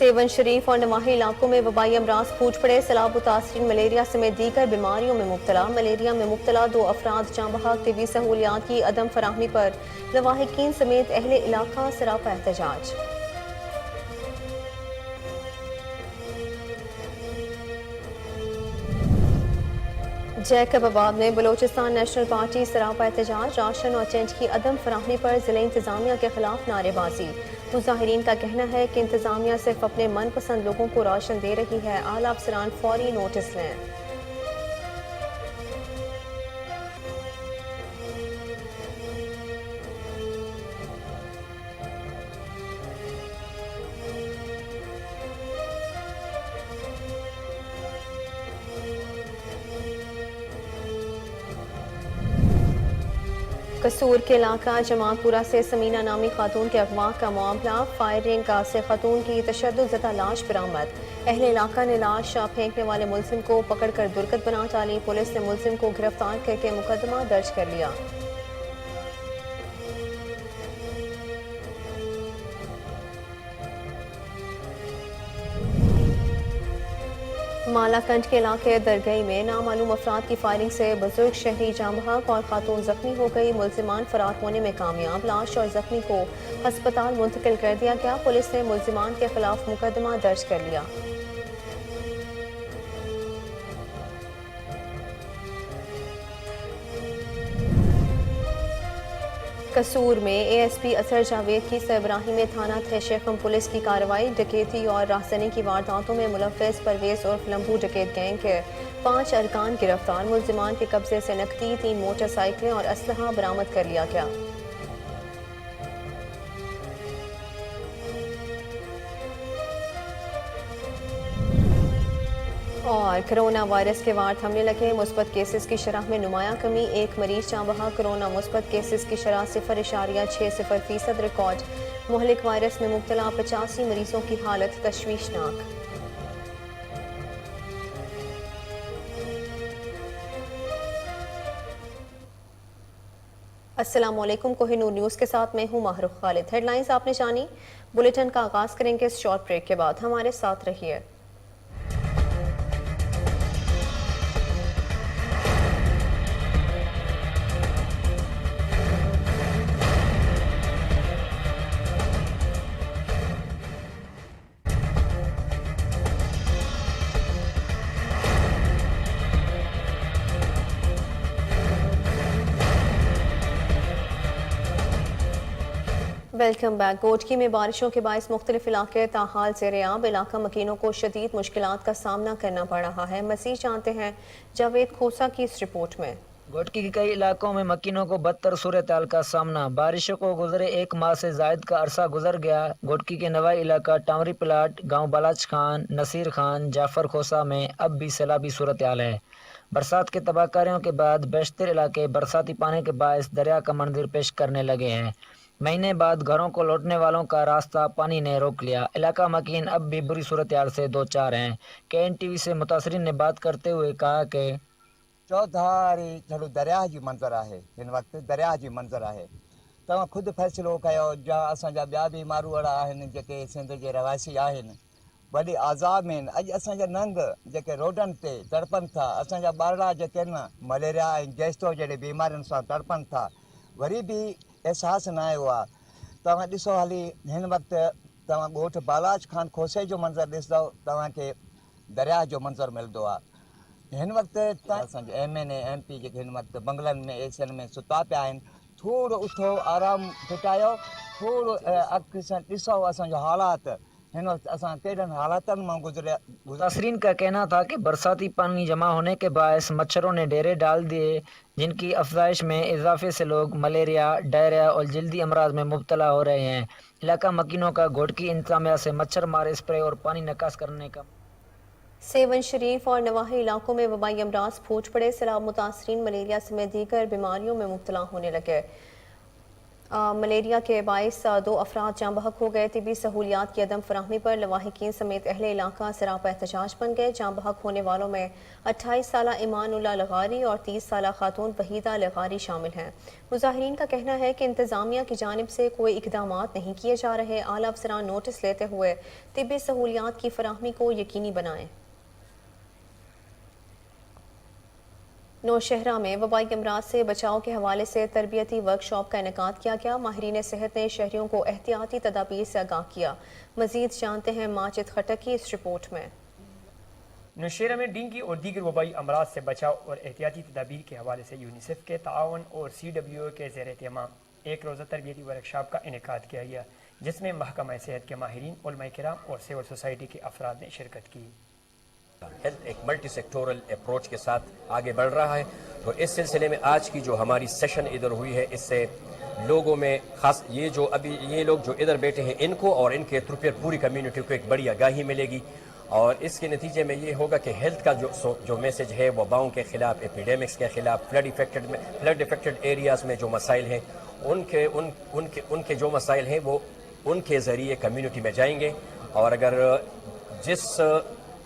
Seven शरीफ और नवाही इलाकों में वबाई अमराज फूट पड़े। सैलाब मुतासरीन मलेरिया समेत दीगर बीमारियों में मुब्तला। मलेरिया में मुब्तला 2 अफराद जाँ बहक। तिबी सहूलियात की अदम फराहमी पर लवाहिकीन समेत अहले इलाका सरापा एहतजाज। जैकबाबाद में बलोचिस्तान नेशनल पार्टी सरापा एहतजाज। राशन और टेंट की अदम फराहमी पर जिले इंतजामिया के खिलाफ नारेबाजी। मुजाहिरीन का कहना है कि इंतजामिया सिर्फ अपने मनपसंद लोगों को राशन दे रही है। आला अफसरान फौरी नोटिस लें। कसूर के इलाका जमातपुरा से समीना नामी खातून के अगवा का मामला। फायरिंग से खातून की तशद्दुद लाश बरामद। अहले इलाका ने लाश फेंकने वाले मुलजिम को पकड़कर दुर्गत बना डाली। पुलिस ने मुलजिम को गिरफ्तार करके मुकदमा दर्ज कर लिया। मालाकंड के इलाके दरगई में नामालूम अफराद की फायरिंग से बुजुर्ग शहरी जाँ बहक और खातून जख्मी हो गई। मुलजिमान फरार होने में कामयाब। लाश और जख्मी को अस्पताल मुंतकिल कर दिया गया। पुलिस ने मुलजिमान के खिलाफ मुकदमा दर्ज कर लिया। कसूर में एएसपी असर जावेद की सरबराही में थाना तहशीकम पुलिस की कार्रवाई। डकैती और राहज़नी की वारदातों में मुलव्वस परवेज उर्फ लंबू डकैत गैंग के 5 अरकान गिरफ्तार। मुलजिमान के कब्जे से नकदी 3 मोटरसाइकिलें और असलहा बरामद कर लिया गया। और कोरोना वायरस के वार थमने लगे। मुस्बत केसेस की शरह में नुमायां कमी। एक मरीज जाँ बहक। कोरोना मुस्बत केसेस की शरह 0.60% रिकॉर्ड। मुहलिक वायरस में मुब्तला 85 मरीजों की हालत तशवीशनाक। अस्सलाम वालेकुम। कोहिनूर न्यूज़ के साथ मैं हूं माहरुख खालिद। हेडलाइंस आपने जानी। बुलेटिन का आगाज करेंगे इस शॉर्ट ब्रेक के बाद। हमारे साथ रहिए। Welcome back. गोटकी में बारिशों के बायस मुख्तलिफ इलाके ताहाल ज़ेर-ए-आब। इलाका मकीनों को शदीद मुश्किलात का सामना करना पड़ रहा है। मज़ीद जानते हैं जावेद खोसा की इस रिपोर्ट में। गोटकी के कई इलाकों में मकीनों को बदतर सूरत-हाल का सामना। बारिशों को गुजरे 1 माह से जायद का अरसा गुजर गया। गोटकी के नवाई इलाका टामरी प्लाट, गांव बालाच खान, नसीर खान, जाफर खोसा में अब भी सैलाबी सूरत-हाल है। बरसात के तबाहकारियों के बाद बेशतर इलाके बरसाती पानी के बायस दरिया का मंजर पेश करने लगे हैं। महीने बाद घरों को लौटने वालों का रास्ता पानी ने रोक लिया। इलाका मकीन अब भी बुरी सूरत-हाल से दो चार हैं। KNTV से मुतासरीन ने बात करते हुए कहा कि चौधारी थोड़ो दरिया जी मंज़र है। इन वक्त दरिया जी मंज़र है। तव्हां खुद फ़ैसिलो कयो। जा असांजा ॿिया बि माण्हू अहिड़ा आहिनि जेके सिंध जे रवासी आहिनि, वॾे आज़ाब में आहिनि। अॼु असांजा नंग जेके रोडनि ते तड़पनि था, असांजा ॿारड़ा जेके आहिनि न मलेरिया ऐं गैस्ट्रो जहिड़े बीमारियुनि सां तड़पनि था, वरी बि एहसासु न आयो आहे। तव्हां ॾिसो हाली हिन वक़्तु तव्हां ॻोठ बालाच खान खोसे जो मंज़रु ॾिसंदव, तव्हांखे दरिया जो मंज़रु मिलंदो आहे। हिन वक़्तु असांजे MNA MP जेके हिन वक़्तु बंगलनि में एसियनि में सुता पिया आहिनि, थोरो उथो आराम फिटायो, थोरो अखि सां ॾिसो असांजो हालात। हिन वक़्तु असां केॾनि हालातनि मां गुज़रिया। मुतासरीन का कहना था कि बरसाती पानी जमा होने के बायस मच्छरों ने डेरे डाल दिए, जिनकी अफजाइश में इजाफे से लोग मलेरिया, डायरिया और जल्दी अमराज में मुब्तला हो रहे हैं। इलाका मकीनों का घोटकी इंतजामिया से मच्छर मारे स्प्रे और पानी निकास करने का। सेवन शरीफ और नवाही इलाकों में वबाई अमराज फूट पड़े। सैलाब मुतासरीन मलेरिया समेत दीगर बीमारियों में मुब्तला होने लगे। मलेरिया के बाइस 2 अफराद जाँ बहक हो गए। तिबी सहूलियात की अदम फराहमी पर लवाहिकीन समेत अहले इलाका सरापा एहतजाज बन गए। जाँ बहक होने वालों में 28 साला ईमानुल्लाह लगारी और 30 साला खातून वहीदा लगारी शामिल हैं। मुजाहिरीन का कहना है कि इंतज़ामिया की जानिब से कोई इकदामात नहीं किए जा रहे। आला अफसरान नोटिस लेते हुए तिबी सहूलियात की फराहमी को यकीनी बनाएं। नौशहरा में वबाई अमराज से बचाव के हवाले से तरबियती वर्कशॉप का इनेकाद किया गया। माहिरीन सेहत ने शहरियों को एहतियाती तदाबीर से आगाह किया। मजीद जानते हैं माजिद खटक की इस रिपोर्ट में। नौशहरा में डेंगू और दीगर वबाई अमराज से बचाव और एहतियाती तदाबीर के हवाले से यूनिसेफ के ताआवन और CWO के ज़ेर एहतमाम एक रोज़ा तरबियती वर्कशॉप का इनेकाद किया गया, जिसमें महकमा सेहत के माहिरीन, उलमा किराम और सिविल सोसाइटी के अफराद ने शिरकत की। हेल्थ एक मल्टी सेक्टोरल अप्रोच के साथ आगे बढ़ रहा है, तो इस सिलसिले में आज की जो हमारी सेशन इधर हुई है, इससे लोगों में खास ये लोग जो इधर बैठे हैं, इनको और इनके थ्रू फिर पूरी कम्युनिटी को एक बड़ी आगाही मिलेगी और इसके नतीजे में ये होगा कि हेल्थ का जो मैसेज है वबाओं के खिलाफ, एपिडेमिक्स के खिलाफ, फ्लड इफेक्टेड एरियाज़ में जो मसाइल हैं उनके जो मसाइल हैं वो उनके ज़रिए कम्युनिटी में जाएंगे और अगर जिस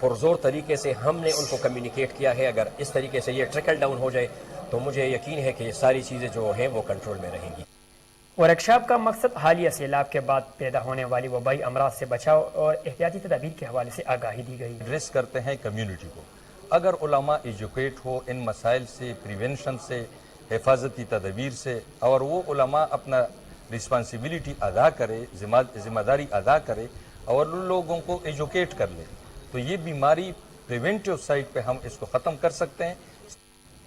पुरजोर तरीके से हमने उनको कम्युनिकेट किया है, अगर इस तरीके से ये ट्रिकल डाउन हो जाए तो मुझे यकीन है कि ये सारी चीज़ें जो हैं वो कंट्रोल में रहेंगी। वर्कशॉप का मकसद हालिया सैलाब के बाद पैदा होने वाली वबाई अमराज से बचाव और एहतियाती तदाबीर के हवाले से आगाही दी गई। एड्रेस करते हैं कम्युनिटी को। अगर उलमा एजुकेट हो इन मसाइल से, प्रिवेंशन से, हिफाजती तदबीर से, और वो उलमा अपना रिस्पॉन्सिबिलिटी अदा करे, जिम्मेदारी अदा करे और उन लोगों को एजुकेट कर ले, तो ये बीमारी प्रिवेंटिव साइड पे हम इसको ख़त्म कर सकते हैं।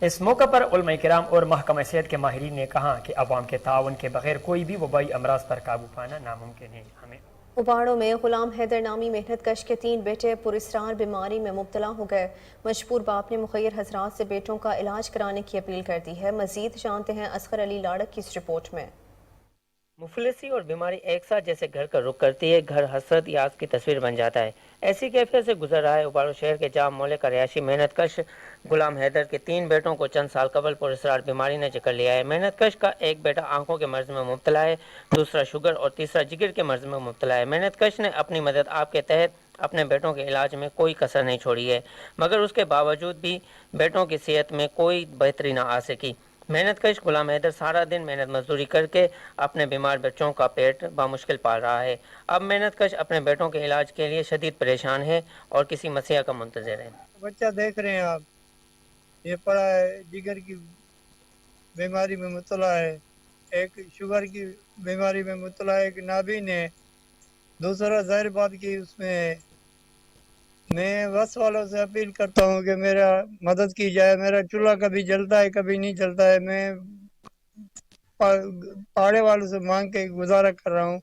इस मौके पर उलमा किराम और महकमा सेहत के माहिरीन ने कहा कि अवाम के ताउन के बगैर कोई भी वबाई अमराज पर काबू पाना नामुमकिन है। हमें उबाड़ों में गुलाम हैदर नामी मेहनत कश के 3 बेटे पुरस्रार बीमारी में मुब्तला हो गए। मजबूर बाप ने मुखैर हजरात से बेटों का इलाज कराने की अपील कर दी है। मजीद जानते हैं असगर अली लाड़क की इस रिपोर्ट में। मुफलिसी और बीमारी एक साथ जैसे घर का रुख करती है, घर हसरत याद की तस्वीर बन जाता है। ऐसी कैफियत से गुजर रहा है उबाड़ो शहर के जाम मोहल्ले का रिहायशी मेहनत कश गुलाम हैदर के 3 बेटों को चंद साल कबल पुरस्रार बीमारी ने जकड़ लिया है। मेहनत कश का एक बेटा आंखों के मर्ज में मुब्तला है, दूसरा शुगर और तीसरा जिगर के मर्ज में मुब्तला है। मेहनत कश ने अपनी मदद आपके तहत अपने बेटों के इलाज में कोई कसर नहीं छोड़ी है, मगर उसके बावजूद भी बेटों की सेहत में कोई बेहतरी ना आ सकी। मेहनत कश गुलाम हैदर सारा दिन मेहनत मजदूरी करके अपने बीमार बच्चों का पेट बामुश्किल पाल रहा है। अब मेहनत कश अपने बेटों के इलाज के लिए शदीद परेशान है और किसी मसीहा का मुंतज़िर है। बच्चा देख रहे हैं आप, ये पड़ा है, जिगर की बीमारी में मुब्तला है, एक शुगर की बीमारी में मुब्तला है, एक नाबीन है, दूसरा जाहिर बात की उसमें मैं बस वालों से अपील करता हूँ कि मेरा मदद की जाए। मेरा चूल्हा कभी जलता है कभी नहीं जलता है। मैं पाड़े वालों से मांग के गुजारा कर रहा हूँ।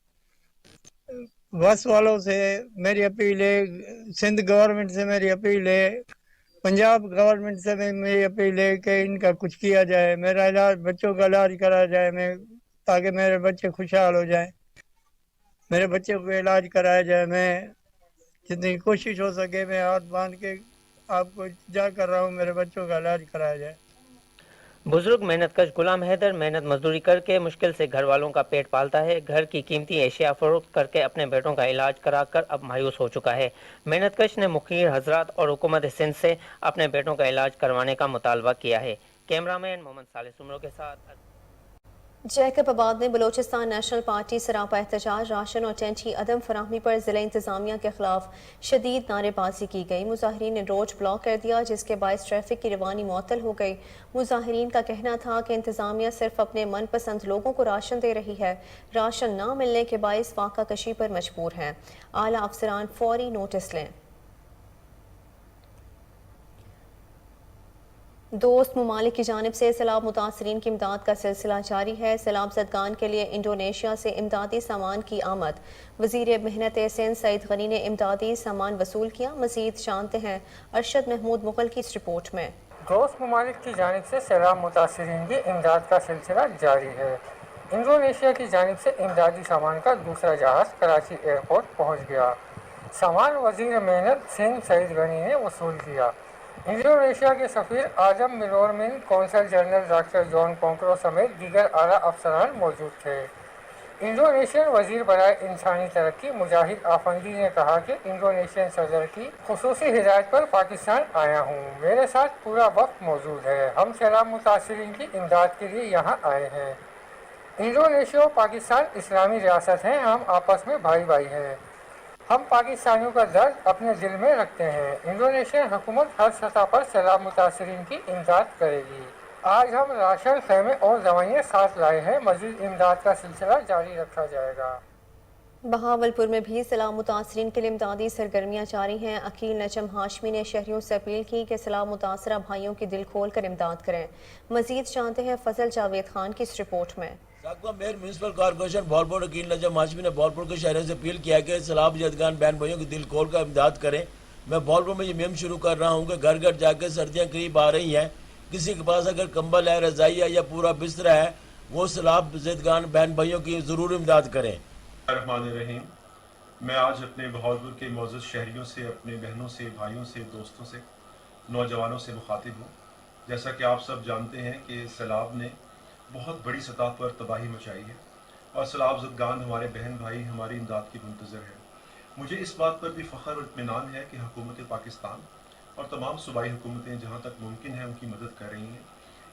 बस वालों से मेरी अपील है, सिंध गवर्नमेंट से मेरी अपील है, पंजाब गवर्नमेंट से मेरी अपील है कि इनका कुछ किया जाए, मेरा इलाज, बच्चों का इलाज कराया जाए, मैं ताकि मेरे बच्चे खुशहाल हो जाएं, मेरे बच्चे को इलाज कराया जाए। मैं जितनी कोशिश हो सके मैं हाथ बांध के आपको जा कर रहा हूँ, मेरे बच्चों का इलाज कराया जाए। बुजुर्ग मेहनत कश गुलाम हैदर मेहनत मजदूरी करके मुश्किल से घर वालों का पेट पालता है। घर की कीमती एशिया फरोख्त करके अपने बेटों का इलाज कराकर अब मायूस हो चुका है। मेहनत कश ने मुखीर हजरात और हुकूमत सिंध से अपने बेटों का इलाज करवाने का मुतालबा किया है। कैमरामैन मोहम्मद साले सुमरो के साथ। जैकब आबाद में बलोचिस्तान नेशनल पार्टी सरापा एहतजाज, राशन और टेंट की अदम फराहमी पर जिला इंतजामिया के खिलाफ शदीद नारेबाजी की गई। मुजाहिरीन ने रोड ब्लॉक कर दिया, जिसके बायस ट्रैफिक की रवानी मुअत्तल हो गई। मुजाहिरीन का कहना था कि इंतजामिया सिर्फ अपने मनपसंद लोगों को राशन दे रही है, राशन ना मिलने के बायस वाक़ा कशी पर मजबूर हैं। आला अफसरान फौरी नोटिस लें। दोस्त ममालिक की जानिब से सैलाब मुतासरीन की इमदाद का सिलसिला जारी है। सैलाब ज़दगान के लिए इंडोनेशिया से इमदादी सामान की आमद। वज़ीर मेहनत सिंध सईद गनी ने इमदादी सामान वसूल किया। मज़ीद जानते हैं अरशद महमूद मुगल की इस रिपोर्ट में। दोस्त ममालिक की जानिब से सैलाब मुतासरीन की इमदाद का सिलसिला जारी है। इंडोनेशिया की जानिब से इमदादी सामान का दूसरा जहाज़ कराची एयरपोर्ट पहुँच गया। सामान वज़ीर मेहनत सिंध सईद गनी ने वसूल किया। इंडोनेशिया के सफ़ीर आजम मिलोरमिन, कौंसल जनरल डॉक्टर जॉन पोंक्रो समेत दीगर आला अफसरान मौजूद थे। इंडोनेशियन वजीर बराए इंसानी तरक्की मुजाहिद आफंदी ने कहा कि इंडोनेशियन सदर की खुसूसी हिदायत पर पाकिस्तान आया हूँ। मेरे साथ पूरा वक्त मौजूद है। हम सैलाब मुतासरीन की इमदाद के लिए यहाँ आए हैं। इंडोनेशिया और पाकिस्तान इस्लामी रियासत हैं। हम आपस में भाई भाई हैं। हम पाकिस्तानियों का दर्द अपने दिल में रखते हैं। इंडोनेशियन हुकूमत हर सतह पर सैलाब मुतासरीन की इमदाद करेगी। आज हम राशन, खेमे और दवाइयाँ साथ लाए हैं। मज़ीद इमदाद का सिलसिला जारी रखा जाएगा। बहावलपुर में भी सैलाब मुतासरीन के लिए इमदादी सरगर्मियाँ जारी हैं। अकील नजम हाशमी ने शहरियों से अपील की कि सैलाब मुतासरा भाइयों की दिल खोल कर इमदाद करें। मजीद जानते हैं फजल जावेद खान की इस रिपोर्ट में। साकवा mayor municipal corporation Bahawalpur Aqeel Najam Hashmi ने भावलपुर के शहरों से अपील किया कि सैलाब जदगान बहन भाइयों की दिल खोल कर इमदाद करें। मैं भावलपुर में ये मुहिम शुरू कर रहा हूँ कि घर घर जाकर सर्दियाँ करीब आ रही हैं, किसी के पास अगर कंबल है, रजाई है या पूरा बिस्तरा है, वो सैलाब जदगान बहन भाइयों की ज़रूर इमदाद करें। रहमानिर्रहीम। मैं आज अपने बहादुर के मौजूद शहरियों से, अपने बहनों से, भाइयों से, दोस्तों से, नौजवानों से मुखातिब हूँ। जैसा कि आप सब जानते हैं कि सैलाब ने बहुत बड़ी सतह पर तबाही मचाई है और सैलाब ज़दगान हमारे बहन भाई हमारी इमदाद की मुंतज़र है। मुझे इस बात पर भी फ़ख्र और इत्मीनान है कि हुकूमत पाकिस्तान और तमाम सूबाई हुकूमतें जहाँ तक मुमकिन है उनकी मदद कर रही हैं।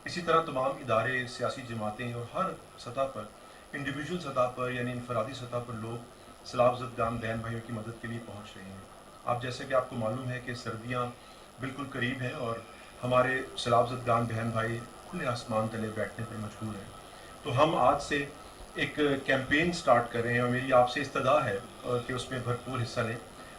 इसी तरह तमाम इदारे, सियासी जमातें और हर सतह पर, इंडिविजुअल सतह पर यानी इनफरादी सतह पर लोग सैलाब ज़दगान बहन भाइयों की मदद के लिए पहुँच रहे हैं। आप जैसे कि आपको मालूम है कि सर्दियाँ बिल्कुल करीब हैं और हमारे सैलाब ज़दगान बहन भाई खुले आसमान तले बैठने पर मजबूर हैं। तो हम आज से एक कैंपेन स्टार्ट कर रहे हैं और मेरी आपसे इस्तदा है कि उसमें भरपूर हिस्सा लें।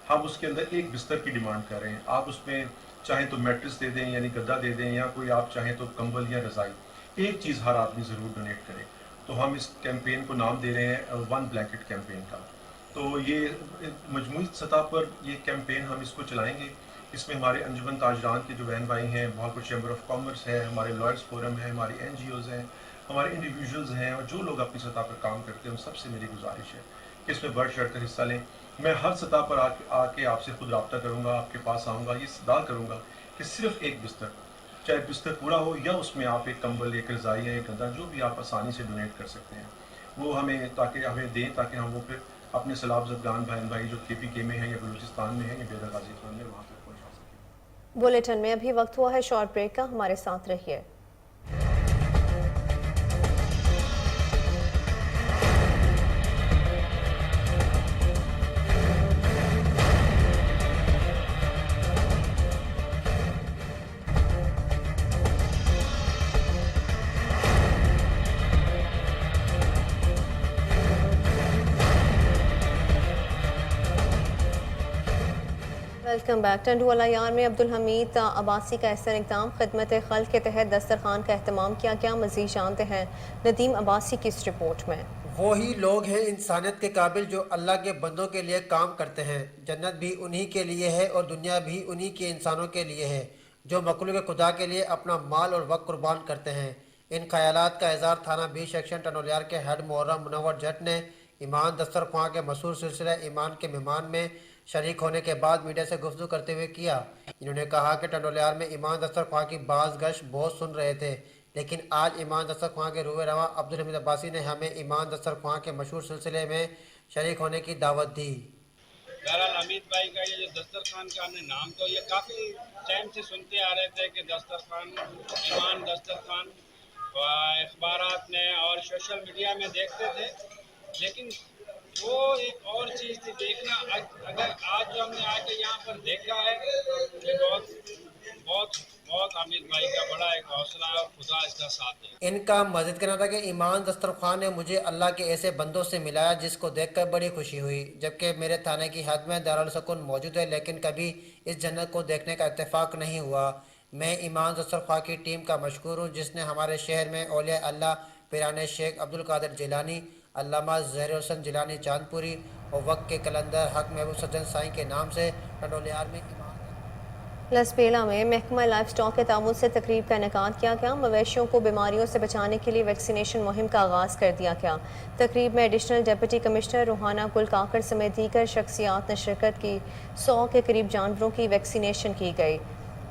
हम उसके अंदर एक बिस्तर की डिमांड कर रहे हैं। आप उसमें चाहें तो मैट्रेस दे दें यानी गद्दा दे दें, या कोई आप चाहें तो कंबल या रज़ाई, एक चीज़ हर आदमी ज़रूर डोनेट करे। तो हम इस कैंपेन को नाम दे रहे हैं वन ब्लैंकेट कैंपेन का। तो ये मजमूई सतह पर ये कैंपेन हम इसको चलाएँगे। इसमें हमारे अंजुमन ताजरान के जो बहन भाई हैं, भावलपुर चैम्बर ऑफ कॉमर्स है, हमारे लॉयर्स फोरम है, हमारी NGOs हैं, हमारे इंडिविजुअल्स हैं और जो लोग अपनी सतह पर काम करते हैं, उन सबसे मेरी गुजारिश है कि इसमें बढ़ चढ़ कर हिस्सा लें। मैं हर सतह पर आके आपसे खुद रब्ता करूँगा, आपके पास आऊँगा, ये सदा करूँगा कि सिर्फ एक बिस्तर, चाहे बिस्तर पूरा हो या उसमें आप एक कंबल, एक रज़ाई या एक गद्दा, जो भी आप आसानी से डोनेट कर सकते हैं वो हमें हमें दें, ताकि हम वो फिर अपने सैलाब ज़दगान बहन भाई जो KPK में हैं या बलूचिस्तान में हैं या बेरा गाज़ीपुर में, वहाँ तक पहुँचा सकें। बुलेटिन में अभी वक्त हुआ है शॉर्ट ब्रेक का, हमारे साथ रहिए। Welcome back. टंडुवाला यार में अब्दुल हमीद अब्बासी का एहसन इक़दाम, खिदमत खल्क़ के तहत दस्तरखान का अहतमाम किया गया। मज़ीद जानते हैं नदीम अब्बासी की इस रिपोर्ट में। वही लोग हैं इंसानियत के काबिल जो अल्लाह के बंदों के लिए काम करते हैं। जन्नत भी उन्हीं के लिए है और दुनिया भी उन्हीं के इंसानों के लिए है जो मखलूक़ खुदा के लिए अपना माल और वक्त कुर्बान करते हैं। इन ख़यालात का इज़हार थाना 20 सेक्शन टंडोलियार के हेड मुहर्रम मुनव्वर जट ने ईमान दस्तरख्वां के मशहूर सिलसिला ईमान के मेहमान में शरीक होने के बाद मीडिया से गुफ्तगू करते हुए किया। इन्होंने कहा कि टंडोलियार में ईमान दस्तरख्वां की बाज़ गश बहुत सुन रहे थे, लेकिन आज ईमान दस्तरख्वां के रूए रवा अब्दुल हमीद अब्बासी ने हमें ईमान दस्तरख्वां के मशहूर सिलसिले में शरीक होने की दावत दी। बहरहाल हमीद भाई का ये जो दस्तरखान का हमने नाम, तो ये काफ़ी टाइम से सुनते आ रहे थे कि दस्तरखान, ईमान दस्तरखान, अखबारात में और सोशल मीडिया में देखते थे, लेकिन वो एक और चीज़ थी देखना। अगर आज जो हमने आके यहाँ पर देखा है, ये बहुत बहुत बहुत हामिद भाई का बड़ा एक हौसला और खुदा इसका साथ है। इनका मज़ीद कहना था कि ईमान दस्तरखान ने मुझे अल्लाह के ऐसे बंदों से मिलाया जिसको देखकर बड़ी खुशी हुई। जबकि मेरे थाने की हद में दारुल सुकून मौजूद है, लेकिन कभी इस जन्नत को देखने का इत्तेफाक नहीं हुआ। मैं ईमान दस्तरखान की टीम का मशकूर हूँ जिसने हमारे शहर में औलिया अल्लाह पिराने शेख अब्दुल कादिर जिलानी, अल्लामा ज़हीर हुसैन जिलानी चांदपुरी और वक्त के कलंदर हक महबूब सज्जन साईं के नाम से टंडोलियार में लसपेला में महकमा लाइफ स्टॉक के तामुल से तकरीब का इनेकाद किया गया। मवेशियों को बीमारियों से बचाने के लिए वैक्सीनेशन मुहिम का आगाज़ कर दिया गया। तकरीब में एडिशनल डिप्टी कमिश्नर रूहाना गुल काकड़ समेत दीगर शख्सियात ने शिरकत की। 100 के करीब जानवरों की वैक्सीनेशन की गई।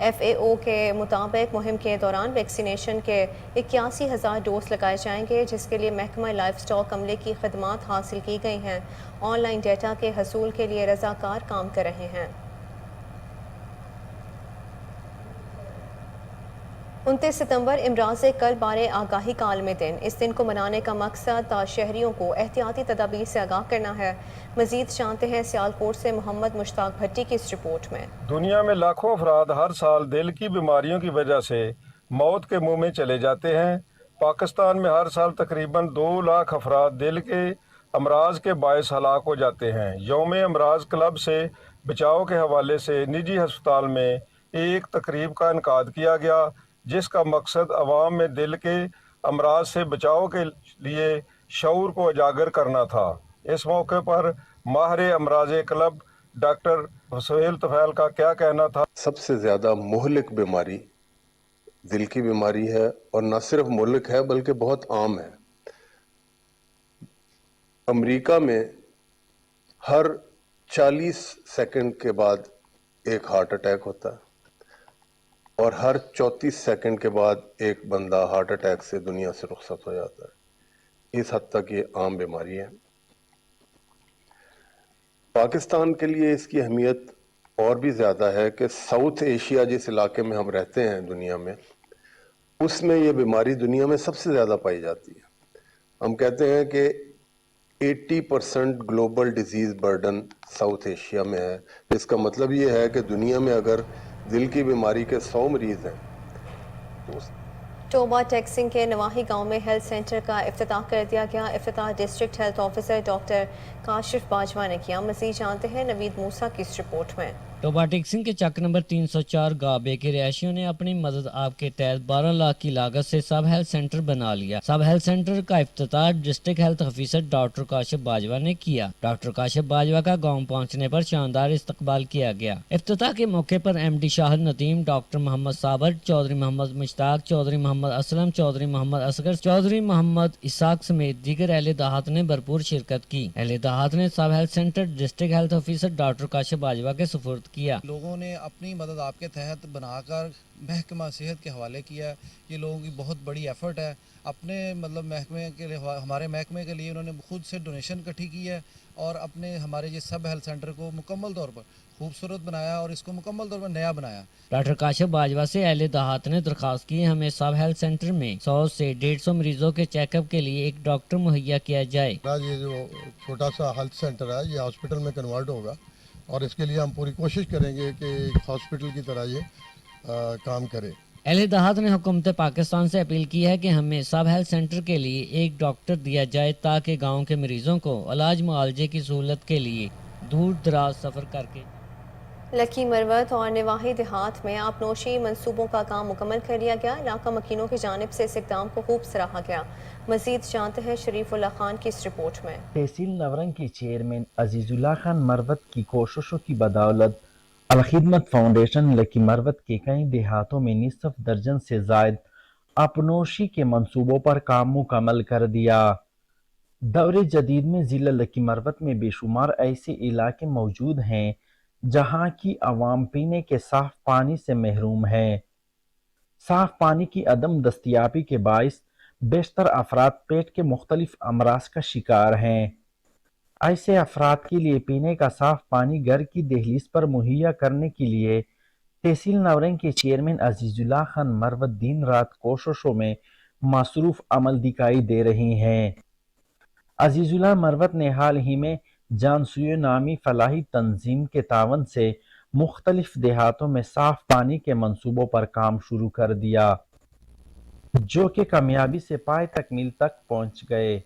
FAO کے مطابق مہم کے دوران ویکسینیشن کے 81,000 ڈوز لگائے جائیں گے، جس کے لیے محکمہ لائف سٹاک عملے کی خدمات حاصل کی گئی ہیں۔ آن لائن ڈیٹا کے حصول کے لیے رضاکار کام کر رہے ہیں۔ 29 ستمبر امراض قلب بارے آگاہی کا عالمی دن۔ اس دن کو منانے کا مقصد شہریوں کو احتیاطی تدابیر سے آگاہ کرنا ہے۔ مزید جانتے ہیں سیالکوٹ سے محمد مشتاق بھٹی کی اس رپورٹ میں۔ دنیا میں لاکھوں افراد ہر سال دل کی بیماریوں کی وجہ سے موت کے منہ میں چلے جاتے ہیں۔ پاکستان میں ہر سال تقریباً 2 لاکھ افراد دل کے امراض کے باعث ہلاک ہو جاتے ہیں۔ یوم امراض کلب سے بچاؤ کے حوالے سے نجی ہسپتال میں ایک تقریب کا انعقاد کیا گیا، جس کا مقصد عوام میں دل کے امراض سے بچاؤ کے لیے شعور کو اجاگر کرنا تھا۔ اس موقع پر ماہر امراض کلب ڈاکٹر سہیل طفیل کا کیا کہنا تھا؟ سب سے زیادہ مہلک بیماری دل کی بیماری ہے، اور نہ صرف مہلک ہے بلکہ بہت عام ہے۔ امریکہ میں ہر 40 سیکنڈ کے بعد ایک ہارٹ اٹیک ہوتا ہے، اور ہر 34 سیکنڈ کے بعد ایک بندہ ہارٹ اٹیک سے دنیا سے رخصت ہو جاتا ہے۔ اس حد تک یہ عام بیماری ہے۔ پاکستان کے لیے اس کی اہمیت اور بھی زیادہ ہے کہ ساؤتھ ایشیا جس علاقے میں ہم رہتے ہیں دنیا میں، اس میں یہ بیماری دنیا میں سب سے زیادہ پائی جاتی ہے۔ ہم کہتے ہیں کہ 80% global disease burden south Asia میں ہے۔ اس کا مطلب یہ ہے کہ دنیا میں اگر دل کی بیماری کے 100 مریض ہیں تو ٹوبہ ٹیکسنگ کے نواحی گاؤں میں ہیلتھ سینٹر کا افتتاح کر دیا گیا۔ افتتاح district health officer doctor Kashif Bajwa نے کیا۔ مزید جانتے ہیں نوید موسیٰ کی اس رپورٹ میں۔ ٹوبہ ٹیکسنگ کے چک نمبر 304 گابے کے رہائشیوں نے اپنی مدد آپ کے تحت 12 لاکھ کی لاگت سے سب ہیلتھ سینٹر بنا لیا۔ سب ہیلتھ سینٹر کا افتتاح district health officer doctor Kashif Bajwa نے کیا۔ ڈاکٹر کاشف باجوہ کا گاؤں پہنچنے پر شاندار استقبال کیا گیا۔ افتتاح کے موقع پر MD شاہد ندیم، ڈاکٹر محمد صابر، چودھری محمد مشتاق، چودھری محمد اسلم، چودھری محمد اصغر، چودھری محمد اسحاق سمیت دیگر اہل دہات نے بھرپور شرکت کی۔ اہل دہات نے سب health centre district health officer doctor Kashif Bajwa کے سپرد کیا۔ لوگوں نے اپنی مدد آپ کے تحت بنا کر محکمہ صحت کے حوالے کیا۔ یہ لوگوں کی بہت بڑی ایفرٹ ہے۔ اپنے محکمے کے لیے، ہمارے محکمے کے لیے انہوں نے خود سے ڈونیشن اکٹھی کی ہے، اور اپنے ہمارے یہ سب ہیلتھ سینٹر کو مکمل طور پر خوبصورت بنایا اور اس کو مکمل طور پر نیا بنایا۔ ڈاکٹر کاشف باجوہ سے اہل دہات نے درخواست کی ہمیں سب ہیلتھ سینٹر میں 100 سے 150 مریضوں کے چیک اپ کے لیے ایک ڈاکٹر مہیا کیا جائے۔ یہ جو چھوٹا سا ہیلتھ سینٹر ہے یہ ہاسپٹل میں کنورٹ ہوگا، اور اس کے لیے ہم پوری کوشش کریں گے کہ ایک ہاسپٹل کی طرح یہ کام کرے۔ اہل دہات نے حکومت پاکستان سے اپیل کی ہے کہ ہمیں سب ہیلتھ سینٹر کے لیے ایک ڈاکٹر دیا جائے تاکہ گاؤں کے مریضوں کو علاج معالجے کی سہولت کے لیے دور دراز سفر کر کے لکی مروت اور نواحی دیہات میں آبنوشی منصوبوں کا کام مکمل کر لیا گیا۔ علاقہ مکینوں کی جانب سے اس اقدام کو خوب سراہا گیا۔ مزید جانتے ہیں شریف اللہ خان کی اس رپورٹ میں۔ تحصیل نورنگ کے چیئرمین عزیز اللہ خان مروت کی کوششوں کی بدولت الخدمت فاؤنڈیشن لکی مروت کے کئی دیہاتوں میں نصف درجن سے زائد آبنوشی کے منصوبوں پر کام مکمل کر دیا۔ دور جدید میں ضلع لکی مروت میں بے شمار ایسے علاقے موجود ہیں جہاں کی عوام پینے کے صاف پانی سے محروم ہے۔ صاف پانی کی عدم دستیابی کے باعث بیشتر افراد پیٹ کے مختلف امراض کا شکار ہیں۔ ایسے افراد کے لیے پینے کا صاف پانی گھر کی دہلیز پر مہیا کرنے کے لیے تحصیل نورنگ کے چیئرمین عزیز اللہ خان مروت دن رات کوششوں میں مصروف عمل دکھائی دے رہی ہیں۔ عزیز اللہ مروت نے حال ہی میں جانسویو نامی فلاحی تنظیم کے تعاون سے مختلف دیہاتوں میں صاف پانی کے منصوبوں پر کام شروع کر دیا، جو کہ کامیابی سے پائے تکمیل تک پہنچ گئے،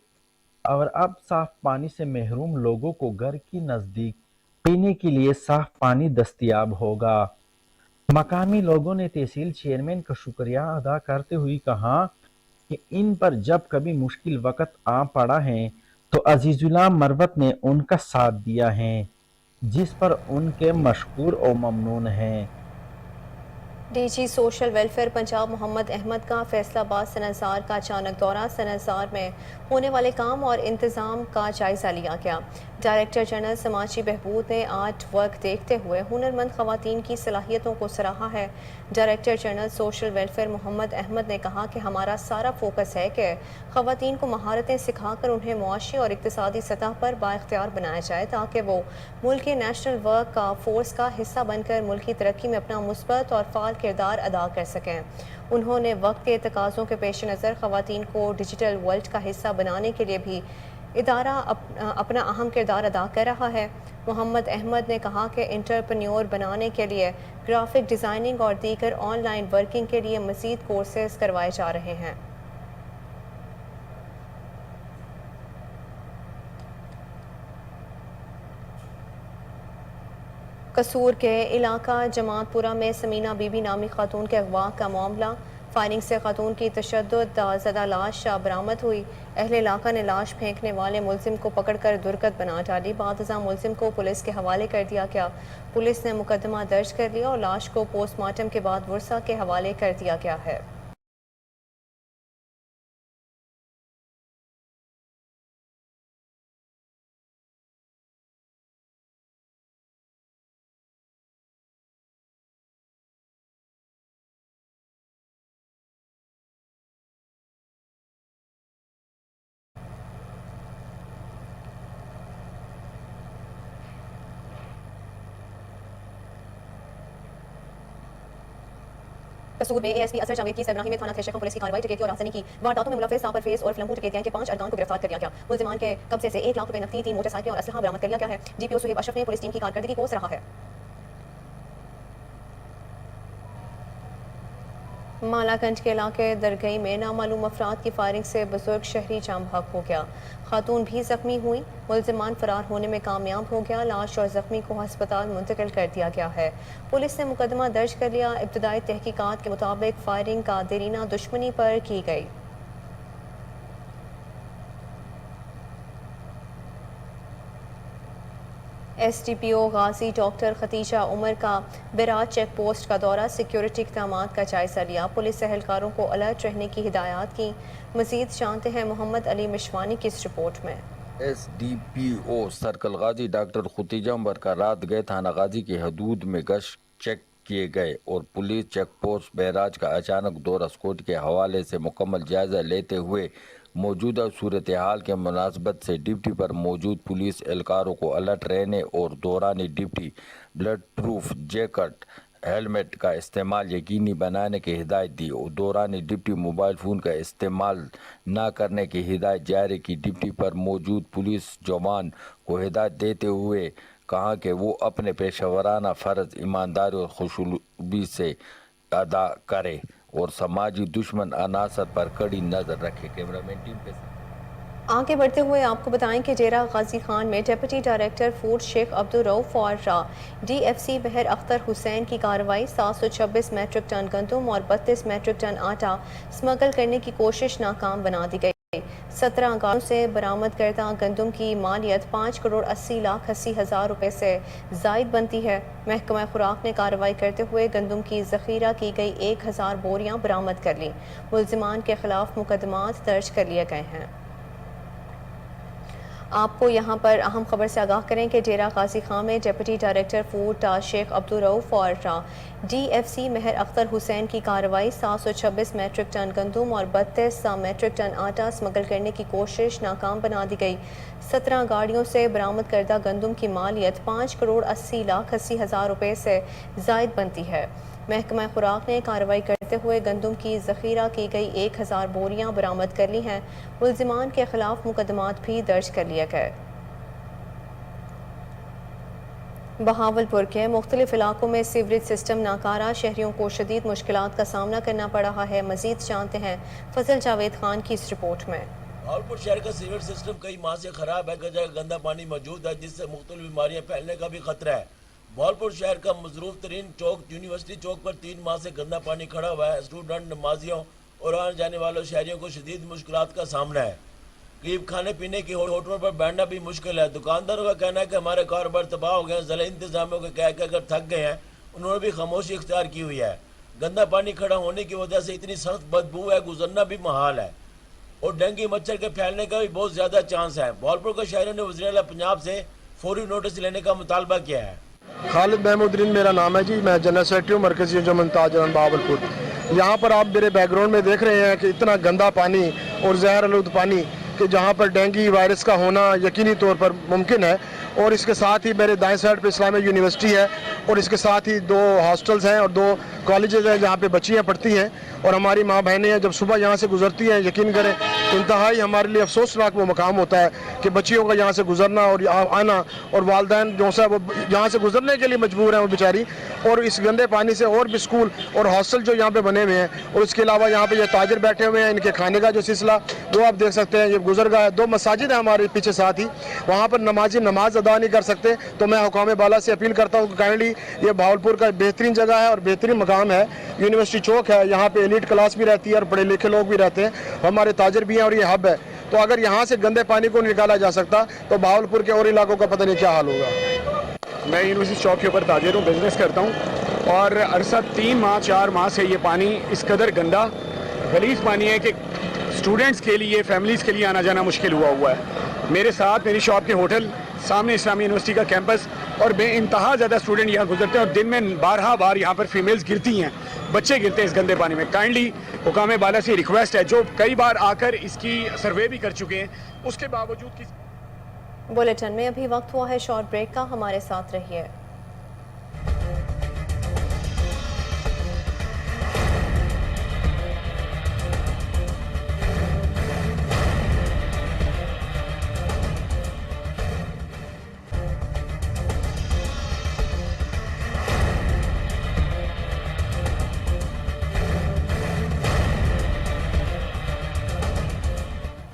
اور اب صاف پانی سے محروم لوگوں کو گھر کی نزدیک پینے کے لیے صاف پانی دستیاب ہوگا۔ مقامی لوگوں نے تحصیل چیئرمین کا شکریہ ادا کرتے ہوئے کہا کہ ان پر جب کبھی مشکل وقت آ پڑا ہے تو عزیز اللہ مروت نے ان کا ساتھ دیا ہے، جس پر ان کے مشکور و ممنون ہیں۔ DG social welfare Punjab Mohammad Ahmad का फैसलाबाद सनअतसार का अचानक दौरा। सनअतसार में होने वाले काम और इंतज़ाम का जायज़ा लिया गया। डायरेक्टर जनरल समाजी बहबूद ने आर्ट वर्क देखते हुए हुनरमंद ख़वातीन की सलाहियतों को सराहा है। Director general social welfare Mohammad Ahmad ने कहा कि हमारा सारा फोकस है कि ख़वातीन को महारतें सिखाकर उन्हें मुआशी और इक़्तिसादी सतह पर बाइख्तियार बनाया जाए ताकि वो मुल्क के नेशनल वर्क का फोर्स का हिस्सा बनकर मुल्क की तरक्की में अपना मुस्बत और फ़ाल किरदार अदा कर सकें। उन्होंने वक्त के तकाज़ों के पेश नज़र ख़वातीन को डिजिटल वर्ल्ड का हिस्सा बनाने के लिए भी इदारा अपना अहम किरदार अदा कर रहा है। मोहम्मद अहमद ने कहा कि एंटरप्रेन्योर बनाने के लिए ग्राफिक डिज़ाइनिंग और दीगर ऑनलाइन वर्किंग के लिए मज़ीद कोर्सेज करवाए जा रहे हैं। कसूर के इलाका जमातपुरा में समीना बीबी नामी खातून के अगवा का मामला। फायरिंग से खातून की तशद्दुद ज़दा लाश बरामद हुई। अहले इलाका ने लाश फेंकने वाले मुलजिम को पकड़कर दुर्गत बना डाली। बादज़ा मुलजिम को पुलिस के हवाले कर दिया गया। पुलिस ने मुकदमा दर्ज कर लिया और लाश को पोस्टमार्टम के बाद वर्सा के हवाले कर दिया गया है। कसूर में ASP असर जावेद की सरबराही में थाना थ्रेशर पुलिस की कार्रवाई। डकैती और राजधानी की वारदातों में मुलव्वस परवेज और फ्लम्बू डकैत गैंग के 5 अरकान को गिरफ्तार कर लिया गया। मुलजिमान के कब्जे से 1 लाख रुपए नकदी, 3 मोटरसाइकिल और असलहा बरामद कर लिया गया है। GPO सुहेब अशरफ ने पुलिस टीम की कारकर्दगी को सराहा है। मालागंज के इलाके दरगई में नामालूम अफराद की फायरिंग से बुजुर्ग शहरी जाम भाग हो गया। खातून भी जख्मी हुई। मुलजिमान फरार होने में कामयाब हो गया। लाश और जख्मी को अस्पताल मुंतकिल कर दिया गया है। पुलिस ने मुकदमा दर्ज कर लिया। इब्तदाई तहकीकात के मुताबिक फायरिंग का देरीना दुश्मनी पर की गई। SDPO गाजी डॉक्टर खतीजा उमर का बिराज चेक पोस्ट का दौरा। सिक्योरिटी इक़दामात का जायज़ा लिया। पुलिस एहलकारों को अलर्ट रहने की हिदायत की। मज़ीद जानते हैं मोहम्मद अली मिशवानी की इस रिपोर्ट में। SDPO सर्कल गाजी डॉक्टर खतीजा उमर का रात गए थाना गाजी की हदूद में गश्त चेक किए गए और पुलिस चेक पोस्ट बैराज का अचानक दौरा स्कॉट के हवाले से मुकम्मल जायज़ा लेते हुए मौजूदा सूरत हाल के मुनासबत से ड्यूटी पर मौजूद पुलिस एहलकारों को अलर्ट रहने और दौरान duty blood proof jacket helmet का इस्तेमाल यकीनी बनाने की हिदायत दी और दौरान ड्यूटी मोबाइल फ़ोन का इस्तेमाल न करने की हिदायत जारी की। ड्यूटी पर मौजूद पुलिस जवान को हिदायत देते हुए कहा कि वो अपने पेशेवराना फ़र्ज ईमानदारी और खुशूबी से अदा करे और समाजी दुश्मन अनासर पर कड़ी नज़र रखे। कैमरामैन टीम के साथ आगे बढ़ते हुए आपको बताएं कि डेरा गाजी खान में deputy director food Sheikh Abdul Rauf और DFC बहर अख्तर हुसैन की कार्रवाई। 726 मेट्रिक टन गंदम और 32 मेट्रिक टन आटा स्मगल करने की कोशिश नाकाम बना दी गई। 17 गाड़ियों से बरामद करदा गंदम की मालियत 5 करोड़ 80 लाख 80 हज़ार रुपये से जायद बनती है। महकमा खुराक ने कार्रवाई करते हुए गंदम की ज़ख़ीरा की गई 1000 बोरियां बरामद कर ली। मुलजिमान के खिलाफ मुकदमात दर्ज कर लिए गए हैं। आपको यहाँ पर अहम खबर से आगाह करें कि डेरा गाजी खान में deputy director food Sheikh Abdul Rauf और DFC महर अख्तर हुसैन की कार्रवाई। 726 मेट्रिक टन गंदम और 32 मेट्रिक टन आटा स्मगल करने की कोशिश नाकाम बना दी गई। 17 गाड़ियों से बरामद करदा गंदम की मालियत 5 करोड़ 80 लाख 80 हज़ार रुपये से जायद बनती है। महकमा खुराक ने कार्रवाई करते हुए गंदम की ज़ख़ीरा की गई 1000 बोरियां बरामद कर ली हैं। मुलजिमान के खिलाफ मुकदमात भी दर्ज कर लिए गए। बहावलपुर के मुख्तलिफ इलाकों में सीवरेज सिस्टम नाकारा। शहरियों को शदीद मुश्किलात का सामना करना पड़ रहा है। मज़ीद जानते हैं फजल जावेद खान की इस रिपोर्ट में। बहावलपुर शहर का सीवरेज सिस्टम कई माह से ख़राब है। कई जगह गंदा पानी मौजूद है जिससे मुख्तलिफ बीमारियाँ फैलने का भी खतरा है। बहावलपुर शहर का मजरूफ तरीन चौक यूनिवर्सिटी चौक पर 3 माह से गंदा पानी खड़ा हुआ है। स्टूडेंट, नमाजियों और आने जाने वालों शहरियों को शदीद मुश्किलात का सामना है। करीब खाने पीने की होटलों पर बैठना भी मुश्किल है। दुकानदारों का कहना है कि हमारे कारोबार तबाह हो गए हैं। ज़िला इंतजामियों के कह के अगर थक गए हैं, उन्होंने भी खामोशी इख्तियार की हुई है। गंदा पानी खड़ा होने की वजह से इतनी सख्त बदबू है, गुजरना भी महाल है और डेंगू मच्छर के फैलने का भी बहुत ज़्यादा चांस है। भावलपुर के शहरों ने वज़ीर आला पंजाब से फौरी नोटिस लेने का मुतालबा किया है। खालिद महमूदरीन मेरा नाम है जी, मैं जनरल सेक्रेटरी हूँ मरकज़ी अंजुमन ताजरान भावलपुर। यहाँ पर आप मेरे बैकग्राउंड में देख रहे हैं कि इतना गंदा पानी और जहर आलूद पानी कि जहाँ पर डेंगू वायरस का होना यकीनी तौर पर मुमकिन है। और इसके साथ ही मेरे दाएं साइड पे इस्लामिक यूनिवर्सिटी है और इसके साथ ही 2 हॉस्टल्स हैं और 2 कॉलेजेस हैं जहाँ पे बच्चियाँ पढ़ती हैं और हमारी माँ बहनें हैं। जब सुबह यहाँ से गुजरती हैं, यकीन करें इंतहाई हमारे लिए अफसोसनाक वो मकाम होता है कि बच्चियों का यहाँ से गुजरना और आना, और वालदैन जो है वो यहाँ से गुजरने के लिए मजबूर हैं वो बेचारी। और इस गंदे पानी से और भी स्कूल और हॉस्टल जो यहाँ पे बने हुए हैं और इसके अलावा यहाँ पे ये ताजर बैठे हुए हैं, इनके खाने का जो सिलसिला वो आप देख सकते हैं। ये गुजरगा है, 2 मसाजिद हैं हमारे पीछे साथ ही, वहाँ पर नमाजी नमाज अदा नहीं कर सकते। तो मैं हुकाम बाला से अपील करता हूँ कि काइंडली ये भावलपुर का बेहतरीन जगह है और बेहतरीन मकाम है, यूनिवर्सिटी चौक है, यहाँ पे एलीट क्लास भी रहती है और पढ़े लिखे लोग भी रहते हैं, हमारे ताजर भी हैं और ये हब है। तो अगर यहाँ से गंदे पानी को निकाला जा सकता तो भावलपुर के और इलाकों का पता नहीं क्या हाल होगा। मैं यूनिवर्सिटी चौक के ऊपर ताजर हूँ, बिजनेस करता हूँ और अरसा 3 माह 4 माह से ये पानी इस कदर गंदा गलीज पानी है कि स्टूडेंट्स के लिए, फैमिलीज़ के लिए आना जाना मुश्किल हुआ है। मेरे साथ मेरी शॉप के होटल, सामने इस्लामी यूनिवर्सिटी का कैंपस और बेइंतहा ज़्यादा स्टूडेंट यहाँ गुजरते हैं और दिन में 12 बार यहाँ पर फीमेल्स गिरती हैं, बच्चे गिरते हैं इस गंदे पानी में। काइंडली हुकाम बाला से रिक्वेस्ट है, जो कई बार आकर इसकी सर्वे भी कर चुके हैं, उसके बावजूद की। बुलेटिन में अभी वक्त हुआ है शॉर्ट ब्रेक का, हमारे साथ रहिए।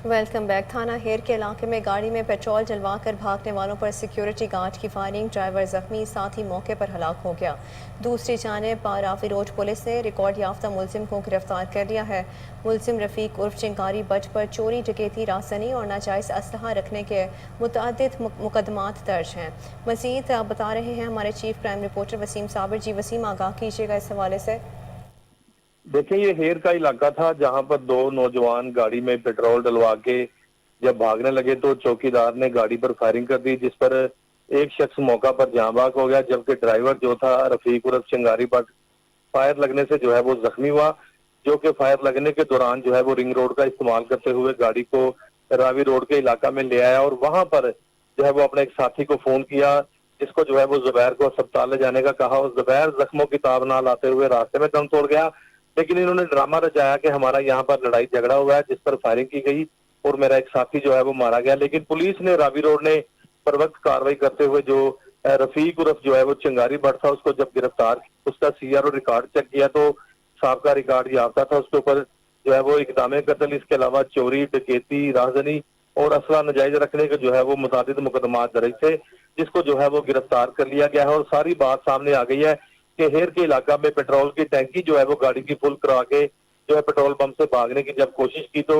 Welcome back. थाना हेर के इलाके में गाड़ी में पेट्रोल जलवा कर भागने वालों पर सिक्योरिटी गार्ड की फायरिंग, ड्राइवर जख्मी, साथ ही मौके पर हलाक हो गया। दूसरी जानिब रावी रोड पुलिस ने रिकॉर्ड याफ्ता मुलजिम को गिरफ्तार कर लिया है। मुलजिम रफीक उर्फ चिंगारी बट पर चोरी, डकैती, रासनी और नाजायज़ असलहा रखने के मुतअद्दिद मुकदमात दर्ज हैं। मज़ीद बता रहे हैं हमारे chief crime reporter Waseem Sabir. जी वसीम, आगाह कीजिएगा इस हवाले से। देखिए, ये हेर का इलाका था जहां पर 2 नौजवान गाड़ी में पेट्रोल डलवा के जब भागने लगे तो चौकीदार ने गाड़ी पर फायरिंग कर दी, जिस पर एक शख्स मौका पर जाँ बाग हो गया, जबकि ड्राइवर जो था रफीक उर्फ चिंगारी बट फायर लगने से जो है वो जख्मी हुआ, जो कि फायर लगने के दौरान जो है वो रिंग रोड का इस्तेमाल करते हुए गाड़ी को रावी रोड के इलाका में ले आया और वहां पर जो है वो अपने एक साथी को फोन किया, जिसको जो है वो जुबैर को अस्पताल ले जाने का कहा। और जुबैर जख्मों की ताब ना लाते हुए रास्ते में दम तोड़ गया, लेकिन इन्होंने ड्रामा रचाया कि हमारा यहाँ पर लड़ाई झगड़ा हुआ है, जिस पर फायरिंग की गई और मेरा एक साथी जो है वो मारा गया। लेकिन पुलिस ने रावी रोड ने पर वक्त कार्रवाई करते हुए जो रफीक उर्फ जो है वो चिंगारी बट था उसको जब गिरफ्तार, उसका CRO रिकॉर्ड चेक किया तो साबका रिकॉर्ड याफ्ता था, उसके ऊपर जो है वो इक़दाम कत्ल, इसके अलावा चोरी, डकैती, राहजनी और असला नाजायज रखने के जो है वो मुतादिद मुकदमात दर्ज थे, जिसको जो है वो गिरफ्तार कर लिया गया है। और सारी बात सामने आ गई है कि हेर के इलाका में पेट्रोल की टैंकी जो है वो गाड़ी की फुल करा के जो है पेट्रोल पंप से भागने की जब कोशिश की तो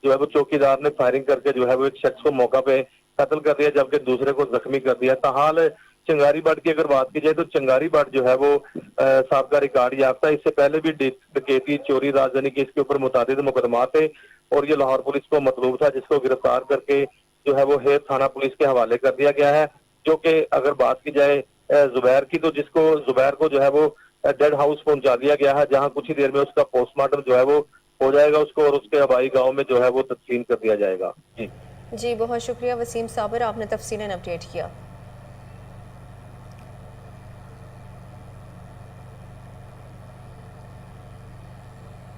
जो है वो चौकीदार ने फायरिंग करके जो है वो एक शख्स को मौका पे कत्ल कर दिया, जबकि दूसरे को जख्मी कर दिया। ताहाल चिंगारी बाट की अगर बात की जाए तो चिंगारी बाट जो है वो साबका रिकॉर्ड याफ्ता, इससे पहले भी डकैती, चोरी, राजधानी के इसके ऊपर मुतादिद मुकदमात थे और ये लाहौर पुलिस को मतलूब था, जिसको गिरफ्तार करके जो है वो हेर थाना पुलिस के हवाले कर दिया गया है। जो कि अगर बात की जाए जुबैर की तो जिसको जुबैर को जो है वो डेड हाउस पहुंचा दिया गया है, जहां कुछ ही देर में उसका पोस्टमार्टम जो है वो हो जाएगा, उसको और उसके आबाई गांव में जो है वो तदफीन कर दिया जाएगा। जी बहुत शुक्रिया वसीम साबिर, आपने तफसीलन अपडेट किया।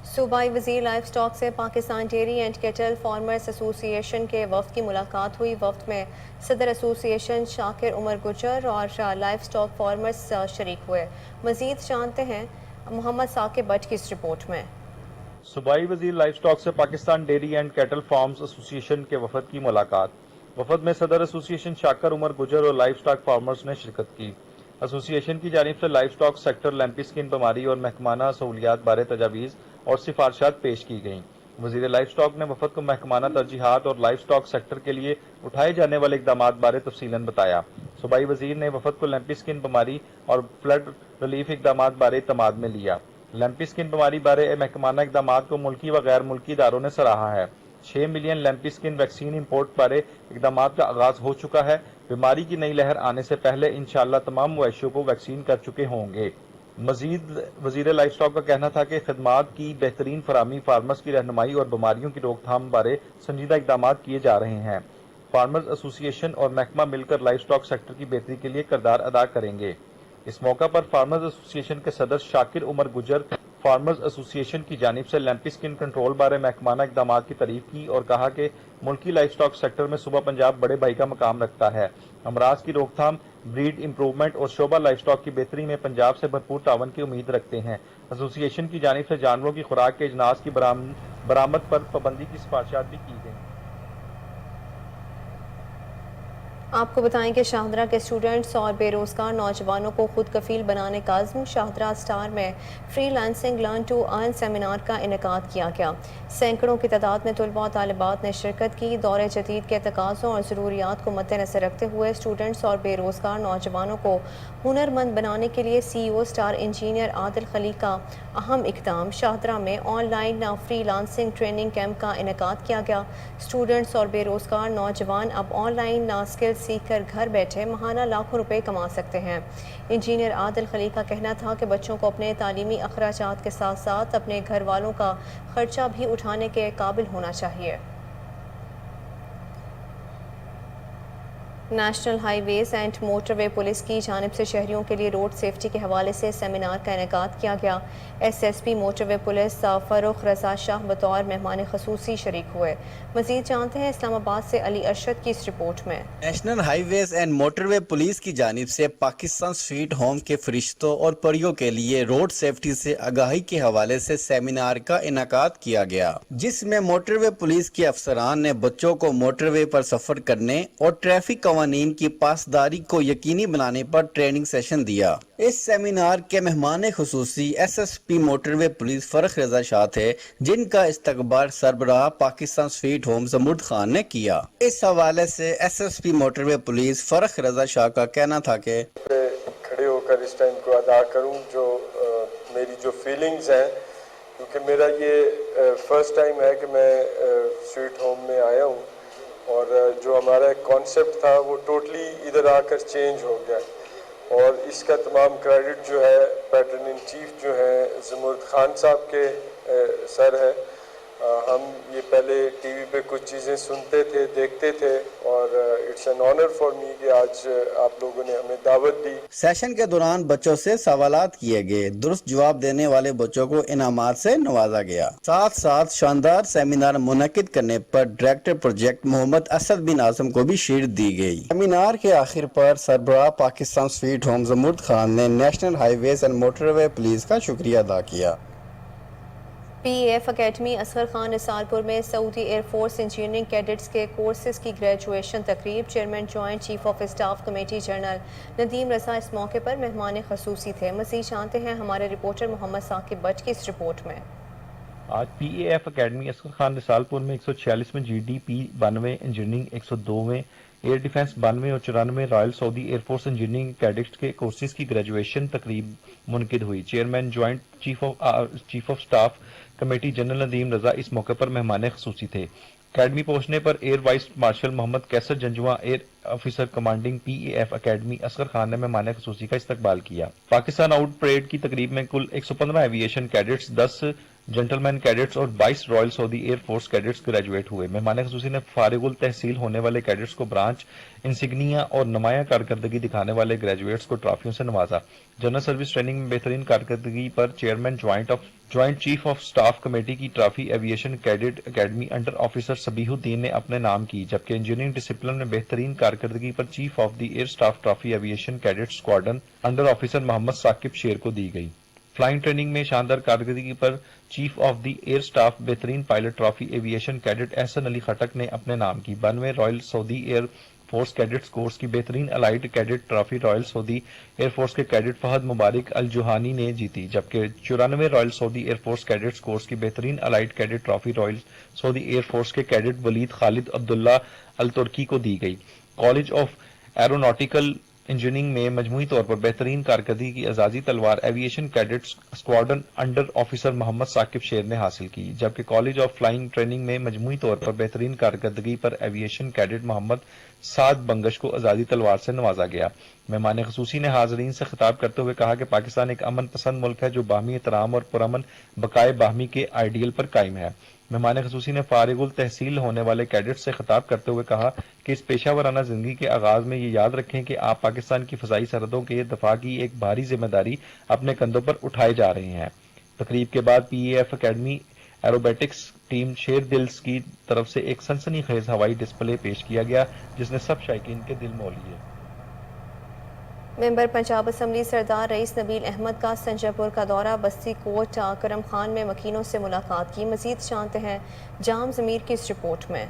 सूबाई वज़ीर लाइफ स्टॉक से Pakistan dairy and cattle farmers association के वफ्द की मुलाकात हुई। वफ्द में सदर एसोसिएशन शाकिर उमर गुजर और लाइफ स्टॉक फार्मर्स शरीक हुए। मज़ीद जानते हैं मोहम्मद साकिब बट की इस रिपोर्ट में। सूबाई वज़ीर लाइफ स्टॉक से Pakistan dairy and cattle farms association के वफद की मुलाकात। वफद में सदर एसोसिएशन शाकिर उमर गुजर और लाइफ स्टॉक फार्मर्स ने शिरकत की। एसोसिएशन की जानिब से लाइफ स्टॉक सेक्टर लैंपी स्किन बीमारी और महकमाना सहूलियात बारे तजावीज़ और सिफारशात पेश की गईं। वज़ीर लाइफ स्टॉक ने वफद को महकमाना तरजीहात और लाइफ स्टॉक सेक्टर के लिए उठाए जाने वाले इक़दाम बारे तफसीलन बताया। सूबाई वज़ीर ने वफद को लैंपी स्किन बीमारी और फ्लड रिलीफ इक़दाम बारे इत्तमाद में लिया। لیمپی سکن بیماری بارے محکمانہ اقدامات کو ملکی و غیر ملکی اداروں نے سراہا ہے۔ 6 ملین لیمپی سکن ویکسین امپورٹ بارے اقدامات کا آغاز ہو چکا ہے۔ بیماری کی نئی لہر آنے سے پہلے انشاءاللہ تمام مویشیوں کو ویکسین کر چکے ہوں گے۔ مزید وزیر لائف اسٹاک کا کہنا تھا کہ خدمات کی بہترین فراہمی، فارمرز کی رہنمائی اور بیماریوں کی روک تھام بارے سنجیدہ اقدامات کیے جا رہے ہیں۔ فارمرز ایسوسی ایشن اور محکمہ مل کر لائف اسٹاک سیکٹر کی بہتری کے لیے کردار ادا کریں گے۔ اس موقع پر فارمرز ایسوسی ایشن کے صدر شاکر عمر گجر فارمرز ایسوسی ایشن کی جانب سے لیمپی سکن کنٹرول بارے محکمانہ اقدامات کی تعریف کی اور کہا کہ ملکی لائف سٹاک سیکٹر میں صوبہ پنجاب بڑے بھائی کا مقام رکھتا ہے۔ امراض کی روک تھام، بریڈ امپروومنٹ اور شعبہ لائف سٹاک کی بہتری میں پنجاب سے بھرپور تعاون کی امید رکھتے ہیں۔ ایسوسی ایشن کی جانب سے جانوروں کی خوراک کے اجناس کی برآمد پر پابندی کی سفارشات بھی کی گئیں۔ آپ کو بتائیں کہ شاہدرہ کے اسٹوڈنٹس اور بے روزگار نوجوانوں کو خود کفیل بنانے کا عزم، شاہدرہ سٹار میں freelancing learn to earn seminar کا انعقاد کیا گیا۔ سینکڑوں کی تعداد میں طلباء و طالبات نے شرکت کی۔ دور جدید کے تقاضوں اور ضروریات کو مد نظر رکھتے ہوئے اسٹوڈنٹس اور بے روزگار نوجوانوں کو ہنرمند بنانے کے لیے سی ای او سٹار انجینئر عادل خلیق کا اہم اقدام، شاہدرہ میں on line free lancing training camp کا انعقاد کیا گیا۔ اسٹوڈنٹس اور بے روزگار نوجوان اب آن لائن اسکل سیکھ کر گھر بیٹھے ماہانہ لاکھوں روپے کما سکتے ہیں۔ انجینئر عادل خلیق کا کہنا تھا کہ بچوں کو اپنے تعلیمی اخراجات کے ساتھ ساتھ اپنے گھر والوں کا خرچہ بھی اٹھانے کے قابل ہونا چاہیے۔ National highways and motorway police کی جانب سے شہریوں کے لیے روڈ سیفٹی کے حوالے سے سیمینار کا انعقاد کیا گیا۔ ایس ایس پی موٹر وے پولیس فاروق رضا شاہ بطور مہمان خصوصی شریک ہوئے۔ مزید جانتے ہیں اسلام آباد سے علی ارشد کی اس رپورٹ میں۔ National highways and motorway police کی جانب سے پاکستان سویٹ ہوم کے فرشتوں اور پریوں کے لیے روڈ سیفٹی سے آگاہی کے حوالے سے سیمینار کا انعقاد کیا گیا، جس میں موٹر وے پولیس کے افسران نے بچوں کو موٹر وے پر سفر کرنے اور ٹریفک قوانین کی پاسداری کو یقینی بنانے پر ٹریننگ سیشن دیا۔ اس سیمینار کے مہمان خصوصی ایس ایس پی موٹر وے پولیس فرخ رضا شاہ تھے، جن کا استقبال سربراہ پاکستان سویٹ ہوم زمرد خان نے کیا۔ اس حوالے سے ایس ایس پی موٹر وے پولیس فرخ رضا شاہ کا کہنا تھا کہ کھڑے ہو کر اس ٹائم کو ادا کروں جو میری جو فیلنگز ہیں، کیونکہ میرا یہ فرسٹ ٹائم ہے کہ میں سویٹ ہوم میں آیا ہوں، اور جو ہمارا ایک کانسیپٹ تھا وہ ٹوٹلی ادھر آ کر چینج ہو گیا، اور اس کا تمام کریڈٹ جو ہے پیٹرن ان چیف جو ہیں زمرد خان صاحب کے سر ہے۔ ہم یہ پہلے ٹی وی پہ کچھ چیزیں سنتے تھے، دیکھتے تھے، اور it's an honour for me کہ آج آپ لوگوں نے ہمیں دعوت دی۔ سیشن کے دوران بچوں سے سوالات کیے گئے، درست جواب دینے والے بچوں کو انعامات سے نوازا گیا۔ ساتھ ساتھ شاندار سیمینار منعقد کرنے پر ڈائریکٹر پروجیکٹ محمد اسد بن اعظم کو بھی شیرت دی گئی۔ سیمینار کے آخر پر سربراہ پاکستان سویٹ ہوم زمرد خان نے national highways and motorway police کا شکریہ ادا کیا۔ P A F academy Asghar Khan Nisarpur میں Saudi air force engineering cadets کے کورسز کی گریجویشن تقریب، chairman joint chief of staff committee general Nadeem Raza اس موقع پر مہمان خصوصی تھے۔ مزید جانتے ہیں ہمارے رپورٹر محمد ثاقب بٹ کی اس رپورٹ میں۔ آج P A F academy Asghar Khan Nisarpur میں 146 G D P 92 engineering 102 air defence 92 اور 94 royal Saudi air force engineering cadets کے کورسز کی گریجویشن تقریب منعقد ہوئی۔ Chairman joint chief of staff committee general Nadeem Raza اس موقع پر مہمان خصوصی تھے۔ اکیڈمی پہنچنے پر air vice marshal Muhammad Kaiser Janjua air officer commanding P A F academy Asghar Khan نے مہمان خصوصی کا استقبال کیا۔ پاکستان آؤٹ پریڈ کی تقریب میں کل 115 ایویشن کیڈٹس، 10 جنٹلمین کیڈٹس اور 22 Royal Saudi air force cadets graduate ہوئے۔ مہمان خصوصی نے فارغ التحصیل ہونے والے کیڈٹس کو برانچ انسگنیا اور نمایاں کارکردگی دکھانے والے گریجویٹس کو ٹرافیوں سے نوازا۔ جنرل سروس ٹریننگ میں بہترین کارکردگی پر chairman joint chief of staff committee کی trophy aviation cadet academy under officer Sabih Uddin نے اپنے نام کی، جبکہ انجینئرنگ ڈسپلن میں بہترین کارکردگی پر chief of the air staff trophy aviation cadet squadron under officer Muhammad Saqib Sher کو دی گئی۔ فلائنگ ٹریننگ میں شاندار کارکردگی پر chief of the air staff بہترین pilot trophy aviation cadet Ahsan Ali Khattak نے اپنے نام کی۔ 92 royal Saudi air force cadets course کی بہترین allied cadet trophy royal Saudi air force کے کیڈٹ فہد مبارک الجوہانی نے جیتی، جبکہ 94 royal Saudi air force cadets course کی بہترین allied cadet trophy royal Saudi air force کے کیڈٹ ولید خالد عبداللہ الترکی کو دی گئی۔ کالج آف ایروناٹیکل इंजीनियरिंग में मजमूई तौर पर बेहतरीन कारकर्दगी की एजाजी तलवार aviation cadet squadron under officer Mohammad Saqib Sher ने हासिल की, जबकि कॉलेज ऑफ फ्लाइंग ट्रेनिंग में मजमूई तौर पर बेहतरीन कारकर्दगी पर एविएशन कैडेट मोहम्मद साद बंगश को आज़ादी तलवार से नवाजा गया। मेहमान खसूसी ने हाजरीन से खिताब करते हुए कहा कि पाकिस्तान एक अमन पसंद मुल्क है जो बाहमी एहतराम और पुरअमन बकाए बाहमी के आइडियल पर कायम है। मेहमान खसूसी ने फारिगुल तहसील होने वाले कैडेट से खिताब करते हुए कहा कि इस पेशा वराना जिंदगी के आगाज में ये याद रखें कि आप पाकिस्तान की फ़ज़ाई सरहदों के दफा की एक भारी जिम्मेदारी अपने कंधों पर उठाए जा रहे हैं। तकरीब के बाद PAF अकेडमी एरोबेटिक्स टीम शेर दिल्स की तरफ से एक सनसनीखेज हवाई डिस्प्ले पेश किया गया जिसने सब शायकीन के दिल मोह लिए। मेंबर पंजाब असम्बली सरदार रईस नबील अहमद का संजयपुर का दौरा, बस्ती कोट करम खान में मकीनों से मुलाकात की। मजीद जानते हैं जाम ज़मीर की इस रिपोर्ट में।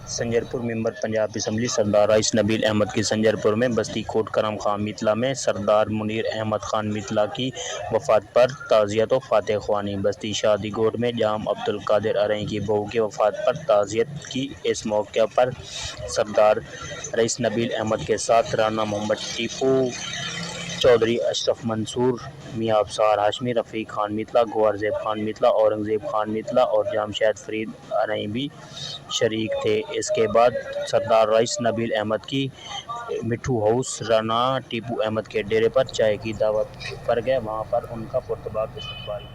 संजरपुर मेंबर पंजाब असम्बली सरदार रईस नबील अहमद की संजरपुर में बस्ती कोट करम खान मितला में सरदार मुनीर अहमद खान मितला की वफात पर ताज़ियत व फातह ख्वानी। बस्ती शादी गोड में जाम अब्दुल कादिर अरई की बहू की वफात पर ताज़ियत की। इस मौके पर सरदार रईस नबील अहमद के साथ राना मोहम्मद टीपू, चौधरी अशरफ मंसूर, मियाँ अफसार हाशमी, रफ़ीक खान मितला, गौहरज़ेब खान मितला, औरंगज़ेब खान मितला और जामशेद फरीद अरई भी शरीक थे। इसके बाद सरदार रईस नबील अहमद की मिठू हाउस राना टीपू अहमद के डेरे पर चाय की दावत पर गए, वहाँ पर उनका पुरतबाक इस्तकबाल।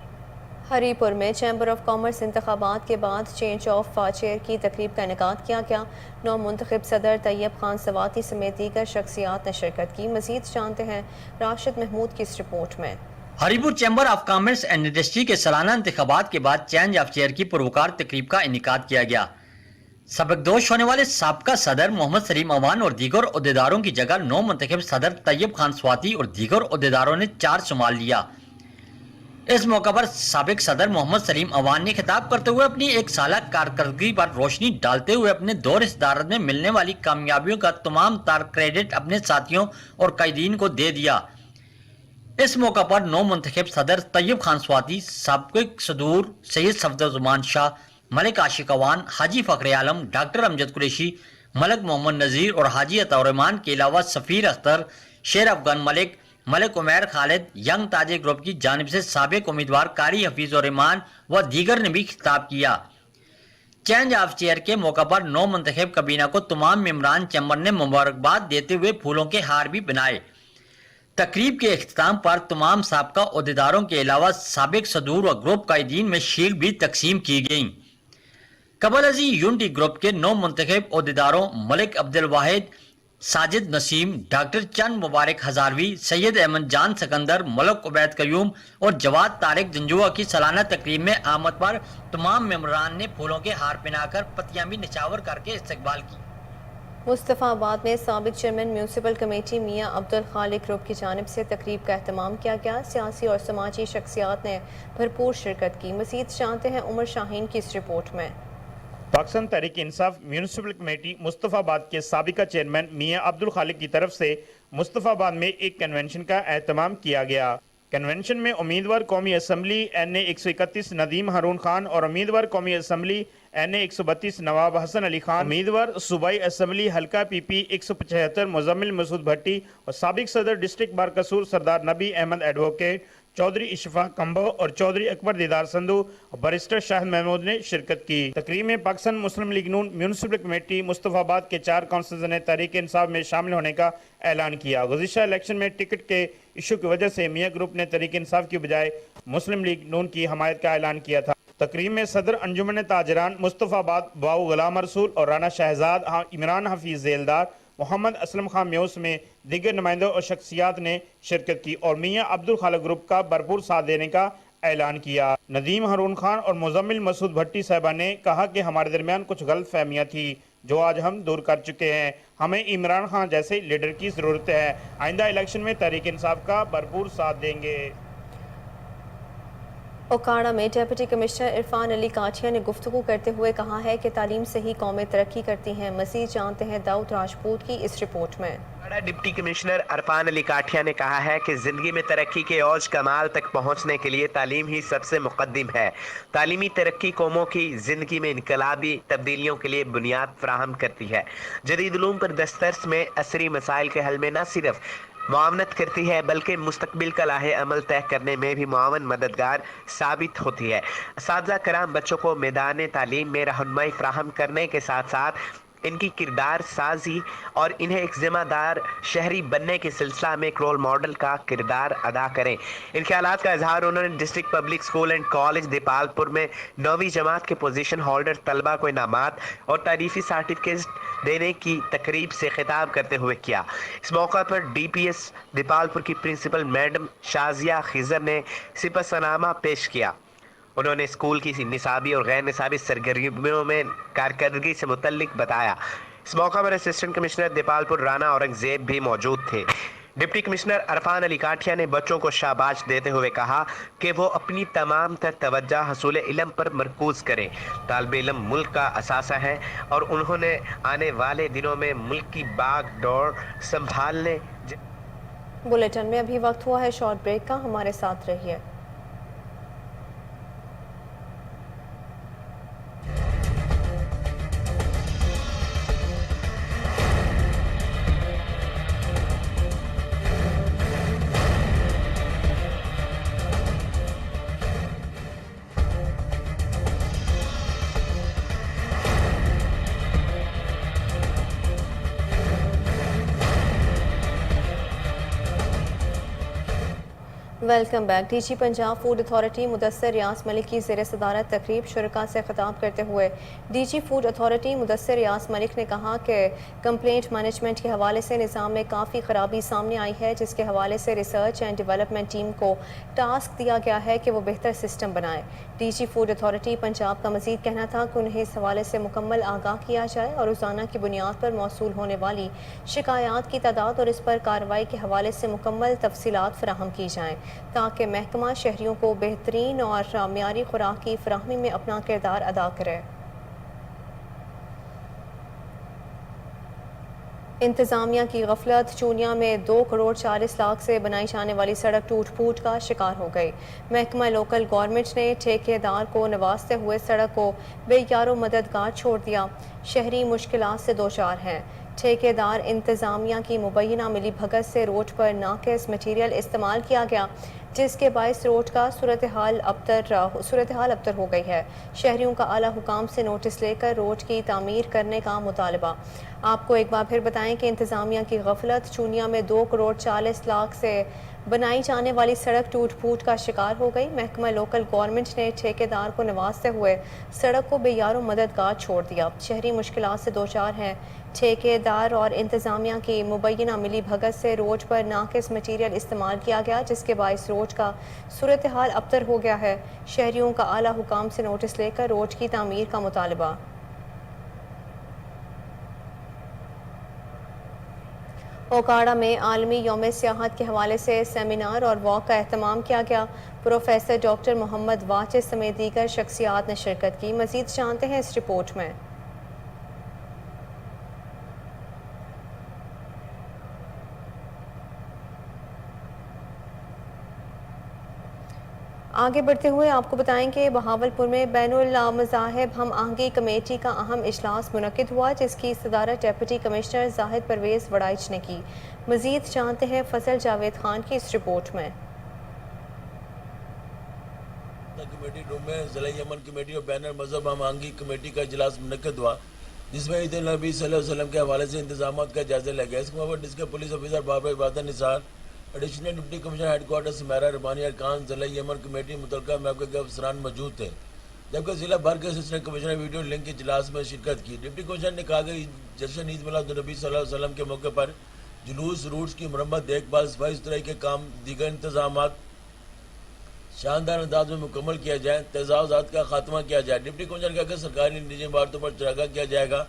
हरीपुर में चैम्बर ऑफ कॉमर्स इंतखाबात के बाद चेंज ऑफ चेयर की तकरीब का इनेकाद किया गया। नौ मुंतखब सदर तैयब खान सवाती समेत दीगर शख्सियात ने शिरकत की। मजीद जानते हैं राशिद महमूद की इस रिपोर्ट में। Haripur chamber of commerce and industry के सालाना इंतखाबात के बाद चेंज ऑफ चेयर की पुरवकार तकरीब का इनेकाद किया गया। सबकदोश होने वाले साबका सदर मोहम्मद सलीम अवान और दीगर अहदेदारों की जगह नौ मुंतखब सदर तैयब खान सवाती और दीगर अहदेदारों ने चार्ज संभाल लिया। इस मौका पर साबिक सदर मोहम्मद सलीम अवान ने खिताब करते हुए अपनी एक साल कारकर्दगी पर रोशनी डालते हुए अपने दौर इदारत में मिलने वाली कामयाबियों का तमाम तार क्रेडिट अपने साथियों और कैदीन को दे दिया। इस मौका पर नौ मुंतखब सदर तैयब खान सवाती, साबिक सदूर सैयद सफदुज़्ज़मान शाह, मलिक आशिक अवान, हाजी फ़खर आलम, डॉक्टर अमजद कुरैशी, मलिक मोहम्मद नज़ीर और हाजी अताउर्रहमान के अलावा सफ़ीर अख्तर, शेर अफगान मलिक, मलिक उमैर खालिद, यंग ताजे ग्रुप की जानिब से साबिक उम्मीदवार कारी हफीज और रहमान व दीगर ने भी खिताब किया। चेंज ऑफ चेयर के मौका पर नौ मुंतखब कबीना को तमाम मेंबरान चैम्बर ने मुबारकबाद देते हुए फूलों के हार भी बनाए। तकरीब के इख्तिताम पर तमाम साबका अहदेदारों के अलावा साबिक सदूर व ग्रुप कायदीन में शील्ड भी तकसीम की गई। कबल अजी यूनिटी ग्रुप के नौ मुंतखब अहदेदारों मलिक अब्दुल वाहिद, साजिद नसीम, डॉक्टर चंद मुबारक हजारवी, सैयद अहमद जान सिकंदर, मलक उबैद कयूम और जवाद तारिक जंजुआ की सालाना तकरीब में आमद पर तमाम मेंबरान ने फूलों के हार पहनाकर पत्तियां भी निछावर करके इस्तकबाल की। मुस्तफाबाद में साबिक चेयरमैन म्यूनसिपल कमेटी मियाँ अब्दुल खालिक ग्रुप की जानिब से तकरीब का एहतमाम किया गया। सियासी और समाजी शख्सियात ने भरपूर शिरकत की। मजीद जानते हैं उमर शाहीन की इस रिपोर्ट में। पाकिस्तान तहरीक इंसाफ म्यूनसिपल कमेटी मुस्तफाबाद के साबिका चेयरमैन मियाँ अब्दुल खालिक की तरफ से मुस्तफाबाद में एक कन्वेंशन का एहतमाम किया गया। कन्वेंशन में उम्मीदवार कौमी असम्बली NA 131 नदीम हारून खान और उम्मीदवार कौमी असम्बली NA 132 नवाब हसन अली खान, उम्मीदवार सूबाई असम्बली हल्का PP 175 मुजम्मिल मसूद भट्टी और साबिक सदर डिस्ट्रिक्ट बार कसूर सरदार नबी अहमद एडवोकेट, चौधरी इशफाक कंबो और चौधरी अकबर दीदार संधू और बैरिस्टर शाहिद महमूद ने शिरकत की। तकरीब में पाकिस्तान मुस्लिम लीग नून म्यूनसिपल कमेटी मुस्तफाबाद के 4 काउंसिलर्स ने तहरीक इंसाफ में शामिल होने का ऐलान किया। गुज़िश्ता इलेक्शन में टिकट के इशू की वजह से मियाँ ग्रुप ने तहरीक इंसाफ की बजाय मुस्लिम लीग नून की हमायत का ऐलान किया था। तकरीब में सदर अंजुमन ताजरान मुस्तफाबाद बाऊ गुलाम रसूल और राना शहजाद, इमरान हफीज जेलदार, मोहम्मद असलम खान म्यूस में दीगर नुमाइंदों और शख्सियात ने शिरकत की और मियाँ अब्दुल खालिक ग्रुप का भरपूर साथ देने का ऐलान किया। नदीम हारून खान और मुजम्मिल मसूद भट्टी साहिबा ने कहा कि हमारे दरमियान कुछ गलत फहमियाँ थी जो आज हम दूर कर चुके हैं। हमें इमरान खान जैसे लीडर की ज़रूरत है। आइंदा इलेक्शन में तहरीक इंसाफ का भरपूर साथ देंगे। ओकाड़ा में डेप्यूटी कमिश्नर इरफान अली काठिया ने गुफ्तगू करते हुए कहा है कि तालीम से ही कौमें तरक्की करती हैं। मज़ीद जानते हैं दाऊद राजपूत की इस रिपोर्ट में। डिप्टी कमिश्नर अरफान अली काठिया ने कहा है कि ज़िंदगी में तरक्की के औज कमाल तक पहुंचने के लिए तालीम ही सबसे मुक़द्दिम है। तालीमी तरक्की कौमों की ज़िंदगी में इनकलाबी तब्दीलियों के लिए बुनियाद फराहम करती है। जदीद उलूम पर दस्तरस में असरी मसाइल के हल में न सिर्फ मुआवनत करती है बल्कि मुस्तकबिल का लाहे अमल तय करने में भी मुआवन मददगार साबित होती है। असातिज़ा कराम बच्चों को मैदान तालीम में रहनुमाई फराहम करने के साथ साथ इनकी किरदार साजी और इन्हें एक ज़िम्मेदार शहरी बनने के सिलसिला में एक रोल मॉडल का किरदार अदा करें। इन ख्यालात का इजहार उन्होंने district public school and college Dipalpur में 9वीं जमात के पोजीशन होल्डर तलबा को इनामात और तारीफी सर्टिफिकेट देने की तकरीब से खिताब करते हुए किया। इस मौका पर DPS दीपालपुर की प्रिंसिपल मैडम शाजिया खिजर ने सिपहसानामा पेश किया। उन्होंने स्कूल की निसाबी और गैर निसाबी सरगर्मियों में कारकर्दगी से मुतल्लिक बताया। इस मौका पर असिस्टेंट कमिश्नर दीपालपुर राना औरंगजेब भी मौजूद थे। डिप्टी कमिश्नर अरफान अली काठिया ने बच्चों को शाबाश देते हुए कहा कि वो अपनी तमाम तर तवज्जो हसूल इल्म पर मरकूज करें। तालिब इल्म मुल्क का असासा है और उन्होंने आने वाले दिनों में मुल्क की बाग दौड़ संभालने। बुलेटिन में अभी वक्त हुआ है शॉर्ट ब्रेक का, हमारे साथ रहिए। Welcome back. DG Punjab food authority Mudassir Riaz Malik की ज़ेर सदारत तकरीब शुरका से खिताब करते हुए DG food authority Mudassir Riaz Malik ने कहा कि कंप्लेंट मैनेजमेंट के हवाले से निज़ाम में काफ़ी ख़राबी सामने आई है, जिसके हवाले से रिसर्च एंड डेवलपमेंट टीम को टास्क दिया गया है कि वो बेहतर सिस्टम बनाए। DG फूड अथॉरिटी पंजाब का मज़ीद कहना था कि उन्हें इस हवाले से मुकम्मल आगाह किया जाए और रोज़ाना की बुनियाद पर मौसूल होने वाली शिकायत की तादाद और इस पर कार्रवाई के हवाले से मुकम्मल तफसीलात फराहम की जाएँ ताकि महकमा शहरियों को बेहतरीन और मियारी खुराक की फराहमी में अपना किरदार अदा करे। इंतज़ामिया की गफलत। चूनिया में 2 करोड़ 40 लाख से बनाई जाने वाली सड़क टूट फूट का शिकार हो गई। महकमा लोकल गवर्नमेंट ने ठेकेदार को नवाजते हुए सड़क को बेयारो मददगार छोड़ दिया। शहरी मुश्किलात से दो चार हैं। ठेकेदार इंतज़ामिया की मुबैना मिली भगत से रोड पर नाक़िस मटीरियल इस्तेमाल किया गया, जिसके बायस रोड का सूरत हाल अबतर हो गई है। शहरियों का आला हुकाम से नोटिस लेकर रोड की तामीर करने का मुतालबा। आपको एक बार फिर बताएं कि इंतज़ामिया की गफलत। चूनिया में 2 करोड़ 40 लाख से बनाई जाने वाली सड़क टूट फूट का शिकार हो गई। महकमा लोकल गवर्नमेंट ने ठेकेदार को नवाजते हुए सड़क को बेयारो मददगार छोड़ दिया। शहरी मुश्किलात से दो चार हैं। ठेकेदार और इंतज़ामिया की मुबैना मिली भगत से रोड पर नाक़िस मटीरियल इस्तेमाल किया गया, जिसके बायस रोड का सूरत हाल अबतर हो गया है। शहरियों का आला हुकाम से नोटिस लेकर रोड की तामीर का मुतालबा। ओकाड़ा में आलमी यौम सियाहत के हवाले से सेमिनार और वॉक का एहतमाम किया गया। प्रोफेसर डॉक्टर मोहम्मद वाचिस समेत दीगर शख्सियात ने शिरकत की। मज़ीद जानते हैं इस रिपोर्ट में। आगे बढ़ते हुए आपको बताएं कि बहावलपुर में बैनुल मज़ाहिब हम आहंगी कमेटी का अहम इजलास मुनक्किद हुआ, जिसकी सदारत डेप्यूटी कमिश्नर जाहिद परवेज़ वड़ाइच ने की। मज़ीद जानते हैं फजल जावेद खान की इस रिपोर्ट में। कमेटी रूम में ज़िला यमन कमेटी और बैनुल मज़हब हम आहंगी कमेटी का इजलास मुनक्किद हुआ, जिसमें ईद नबी सल्लल्लाहु अलैहि वसल्लम के हवाले से इंतजाम का जायजा लिया गया। इसके अलावा district police officer Babar Ibadat Nisar, additional deputy commissioner headquarter Sumaira Rabbani अरकान ज़िला यमन कमेटी मुतल्लिका महकमे के अफसरान मौजूद थे, जबकि ज़िला भर के असिस्टेंट कमिश्नर वीडियो लिंक के इजलास में शिरकत की। डिप्टी कमिश्नर ने कहा कि जश्न ईद मिलाद नबी सल्लल्लाहु अलैहि वसल्लम के मौके पर जुलूस, रूट्स की मरम्मत, देखभाल, सफाई सुथराई के काम, दीगर इंतजाम शानदार अंदाज में मुकम्मल किया जाए, तजावुज़ात का खात्मा किया जाए। डिप्टी कमिश्नर ने कहा कि सरकारी निजी इमारतों पर चरागाह किया जाएगा।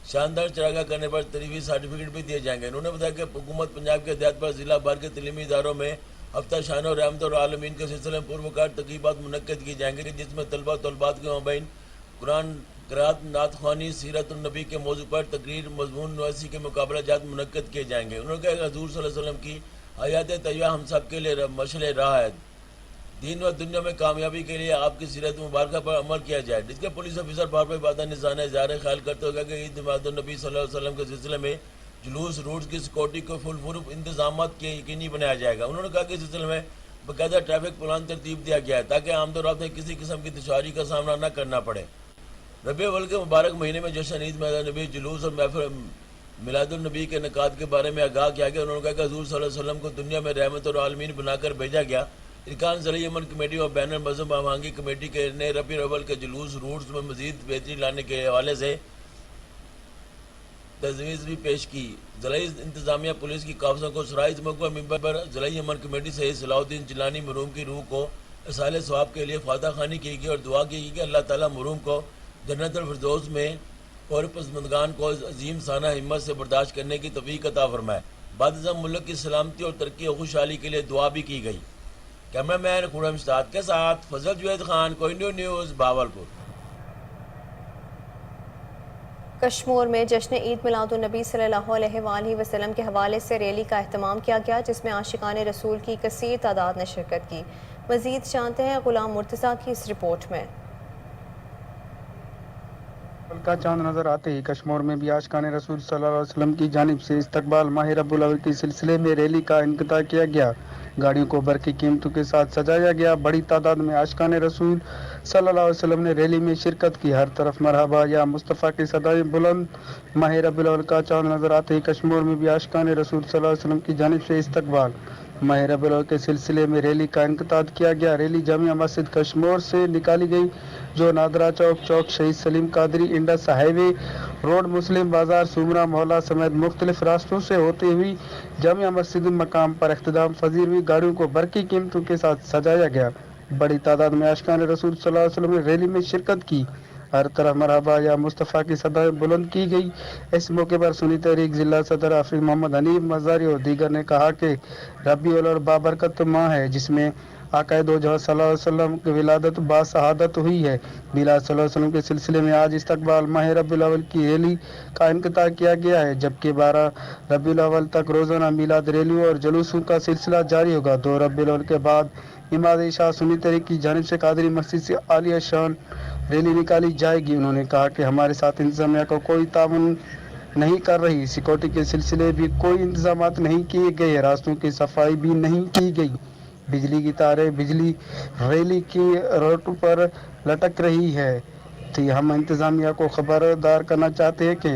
शानदार चरागाह करने पर तरीफी सर्टिफिकेट भी दिए जाएंगे। उन्होंने बताया कि हुकूमत पंजाब के हिदायत पर ज़िला भर के तलीमी इदारों में हफ्ता शान और रहमत और आलमीन के सिलसिले में पुरवकार तक़रीबात मुनक्किद की जाएंगी, जिसमें तलबा तलबात के माबैन कुरान قرات نعت خوانی سیرت النبی کے موضوع پر تقریر مضمون نویسی کے مقابلہ جات منعقد کیے جائیں گے. انہوں نے کہا کہ حضور صلی اللہ علیہ وسلم کی حیات طیبہ ہم سب کے لیے مشعل راہ ہے. دین و دنیا میں کامیابی کے لیے آپ کی سیرت مبارکہ پر عمل کیا جائے. جس کے پولیس افیسر بھارپائی بادہ نظام نے اظہار خیال کرتے ہوئے کہ عید میلاد النبی صلی اللہ علیہ وسلم کے سلسلے میں جلوس روٹس کی سیکورٹی کو فل پروف انتظامات کے یقینی بنایا جائے گا. انہوں نے کہا کہ اس سلسلے میں باقاعدہ ٹریفک پلان ترتیب دیا گیا ہے تاکہ عام رات میں کسی قسم کی دشواری کا سامنا نہ کرنا پڑے. ربیع الاول کے مبارک مہینے میں جشن عید میلاد النبی جلوس اور محفل میلاد النبی کے انعقاد کے بارے میں آگاہ کیا گیا. انہوں نے کہا کہ حضور صلی اللہ علیہ وسلم کو دنیا میں رحمت اور عالمین بنا کر بھیجا گیا. ارکان ضلعی امن کمیٹی اور بین المذہب ہم کمیٹی کے نے ربیع الاول کے جلوس روٹس میں مزید بہتری لانے کے حوالے سے تجویز بھی پیش کی. ضلعی انتظامیہ پولیس کی کافسوں کو سرائز موقع ممبر پر ضلعی امن کمیٹی سے صلاح الدین جیلانی مرحوم کی روح کو اصال ثواب کے لیے فاتح خوانی کی گئی اور دعا کی گئی کہ اللہ تعالیٰ مرحوم کو جنت الفردوس میں اور پسماندگان کو عظیم سانہ ہمت سے برداشت کرنے کی توفیق عطا فرمائے. بعد ازاں ملک کی سلامتی اور ترقی اور خوشحالی کے لیے دعا بھی کی گئی. کیمرہ مین خورم اشتاق کے ساتھ فضل جوید خان، کوئی نیوز، بہاولپور. کشمور میں جشن عید میلاد النبی صلی اللہ علیہ وآلہ وسلم کے حوالے سے ریلی کا اہتمام کیا گیا جس میں عاشقان رسول کی کثیر تعداد نے شرکت کی. مزید جانتے ہیں غلام مرتضیٰ کی اس رپورٹ میں. کا چاند نظر آتے ہی کشمور میں بھی عاشقان رسول صلی اللہ علیہ وسلم کی جانب سے استقبال ماہ ربیع الاول کے سلسلے میں ریلی کا انعقاد کیا گیا. گاڑیوں کو برقی قیمتوں کے ساتھ سجایا گیا. بڑی تعداد میں عاشقان رسول صلی اللہ علیہ وسلم نے ریلی میں شرکت کی. ہر طرف مرحبا یا مصطفیٰ کی صدائیں بلند. ماہ ربیع الاول کا چاند نظر آتے ہی کشمور میں بھی عاشقان رسول صلی اللہ علیہ وسلم کی جانب سے استقبال ماہ ربیع الاول کے سلسلے میں ریلی کا انعقاد کیا گیا. ریلی جامعہ مسجد کشمور سے نکالی گئی جو نادرا چوک شہید سلیم قادری انڈس ہائی وے روڈ مسلم بازار سومرا محلہ سمیت مختلف راستوں سے ہوتے ہوئی جامعہ مسجد مقام پر اختتام پذیر ہوئی. گاڑیوں کو برقی قیمتوں کے ساتھ سجایا گیا. بڑی تعداد میں عاشقان رسول صلی اللہ علیہ وسلم نے ریلی میں شرکت کی. ہر طرف مرحبا یا مصطفیٰ کی صدائیں بلند کی گئی. اس موقع پر سنی تحریک ضلع صدر حافظ محمد حنیف مزاری اور دیگر نے کہا کہ ربیع الاول بابرکت ماہ ہے جس میں آقائے دو جہاں صلی اللہ علیہ وسلم کی ولادت با شہادت ہوئی ہے. میلاد صلی اللہ علیہ وسلم کے سلسلے میں آج استقبال ماہ ربیع الاول کی ریلی کا انعقاد کیا گیا ہے جبکہ 12 ربیع الاول تک روزانہ میلاد ریلیوں اور جلوسوں کا سلسلہ جاری ہوگا. 2 ربیع الاول کے بعد اماد شاہ سنی تحریک کی جانب سے قادری مسجد سے عالیہ شان ریلی نکالی جائے گی. انہوں نے کہا کہ ہمارے ساتھ انتظامیہ کو کوئی تعاون نہیں کر رہی. سیکورٹی کے سلسلے بھی کوئی انتظامات نہیں کیے گئے. راستوں کی صفائی بھی نہیں کی گئی. بجلی کی تاریں بجلی ریلی کی روڈ پر لٹک رہی ہے. تو ہم انتظامیہ کو خبردار کرنا چاہتے ہیں کہ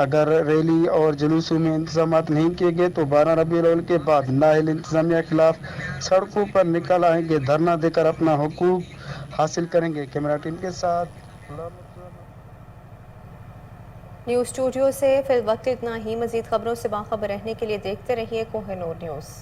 اگر ریلی اور جلوسوں میں انتظامات نہیں کیے گئے تو 12 ربیع الاول کے بعد نااہل انتظامیہ کے خلاف سڑکوں پر نکل آئیں گے. دھرنا دے کر اپنا حقوق حاصل کریں گے. کیمرہ ٹیم کے ساتھ نیوز اسٹوڈیو سے فی الوقت اتنا ہی. مزید خبروں سے باخبر رہنے کے لیے دیکھتے رہیے کوہ نور نیوز.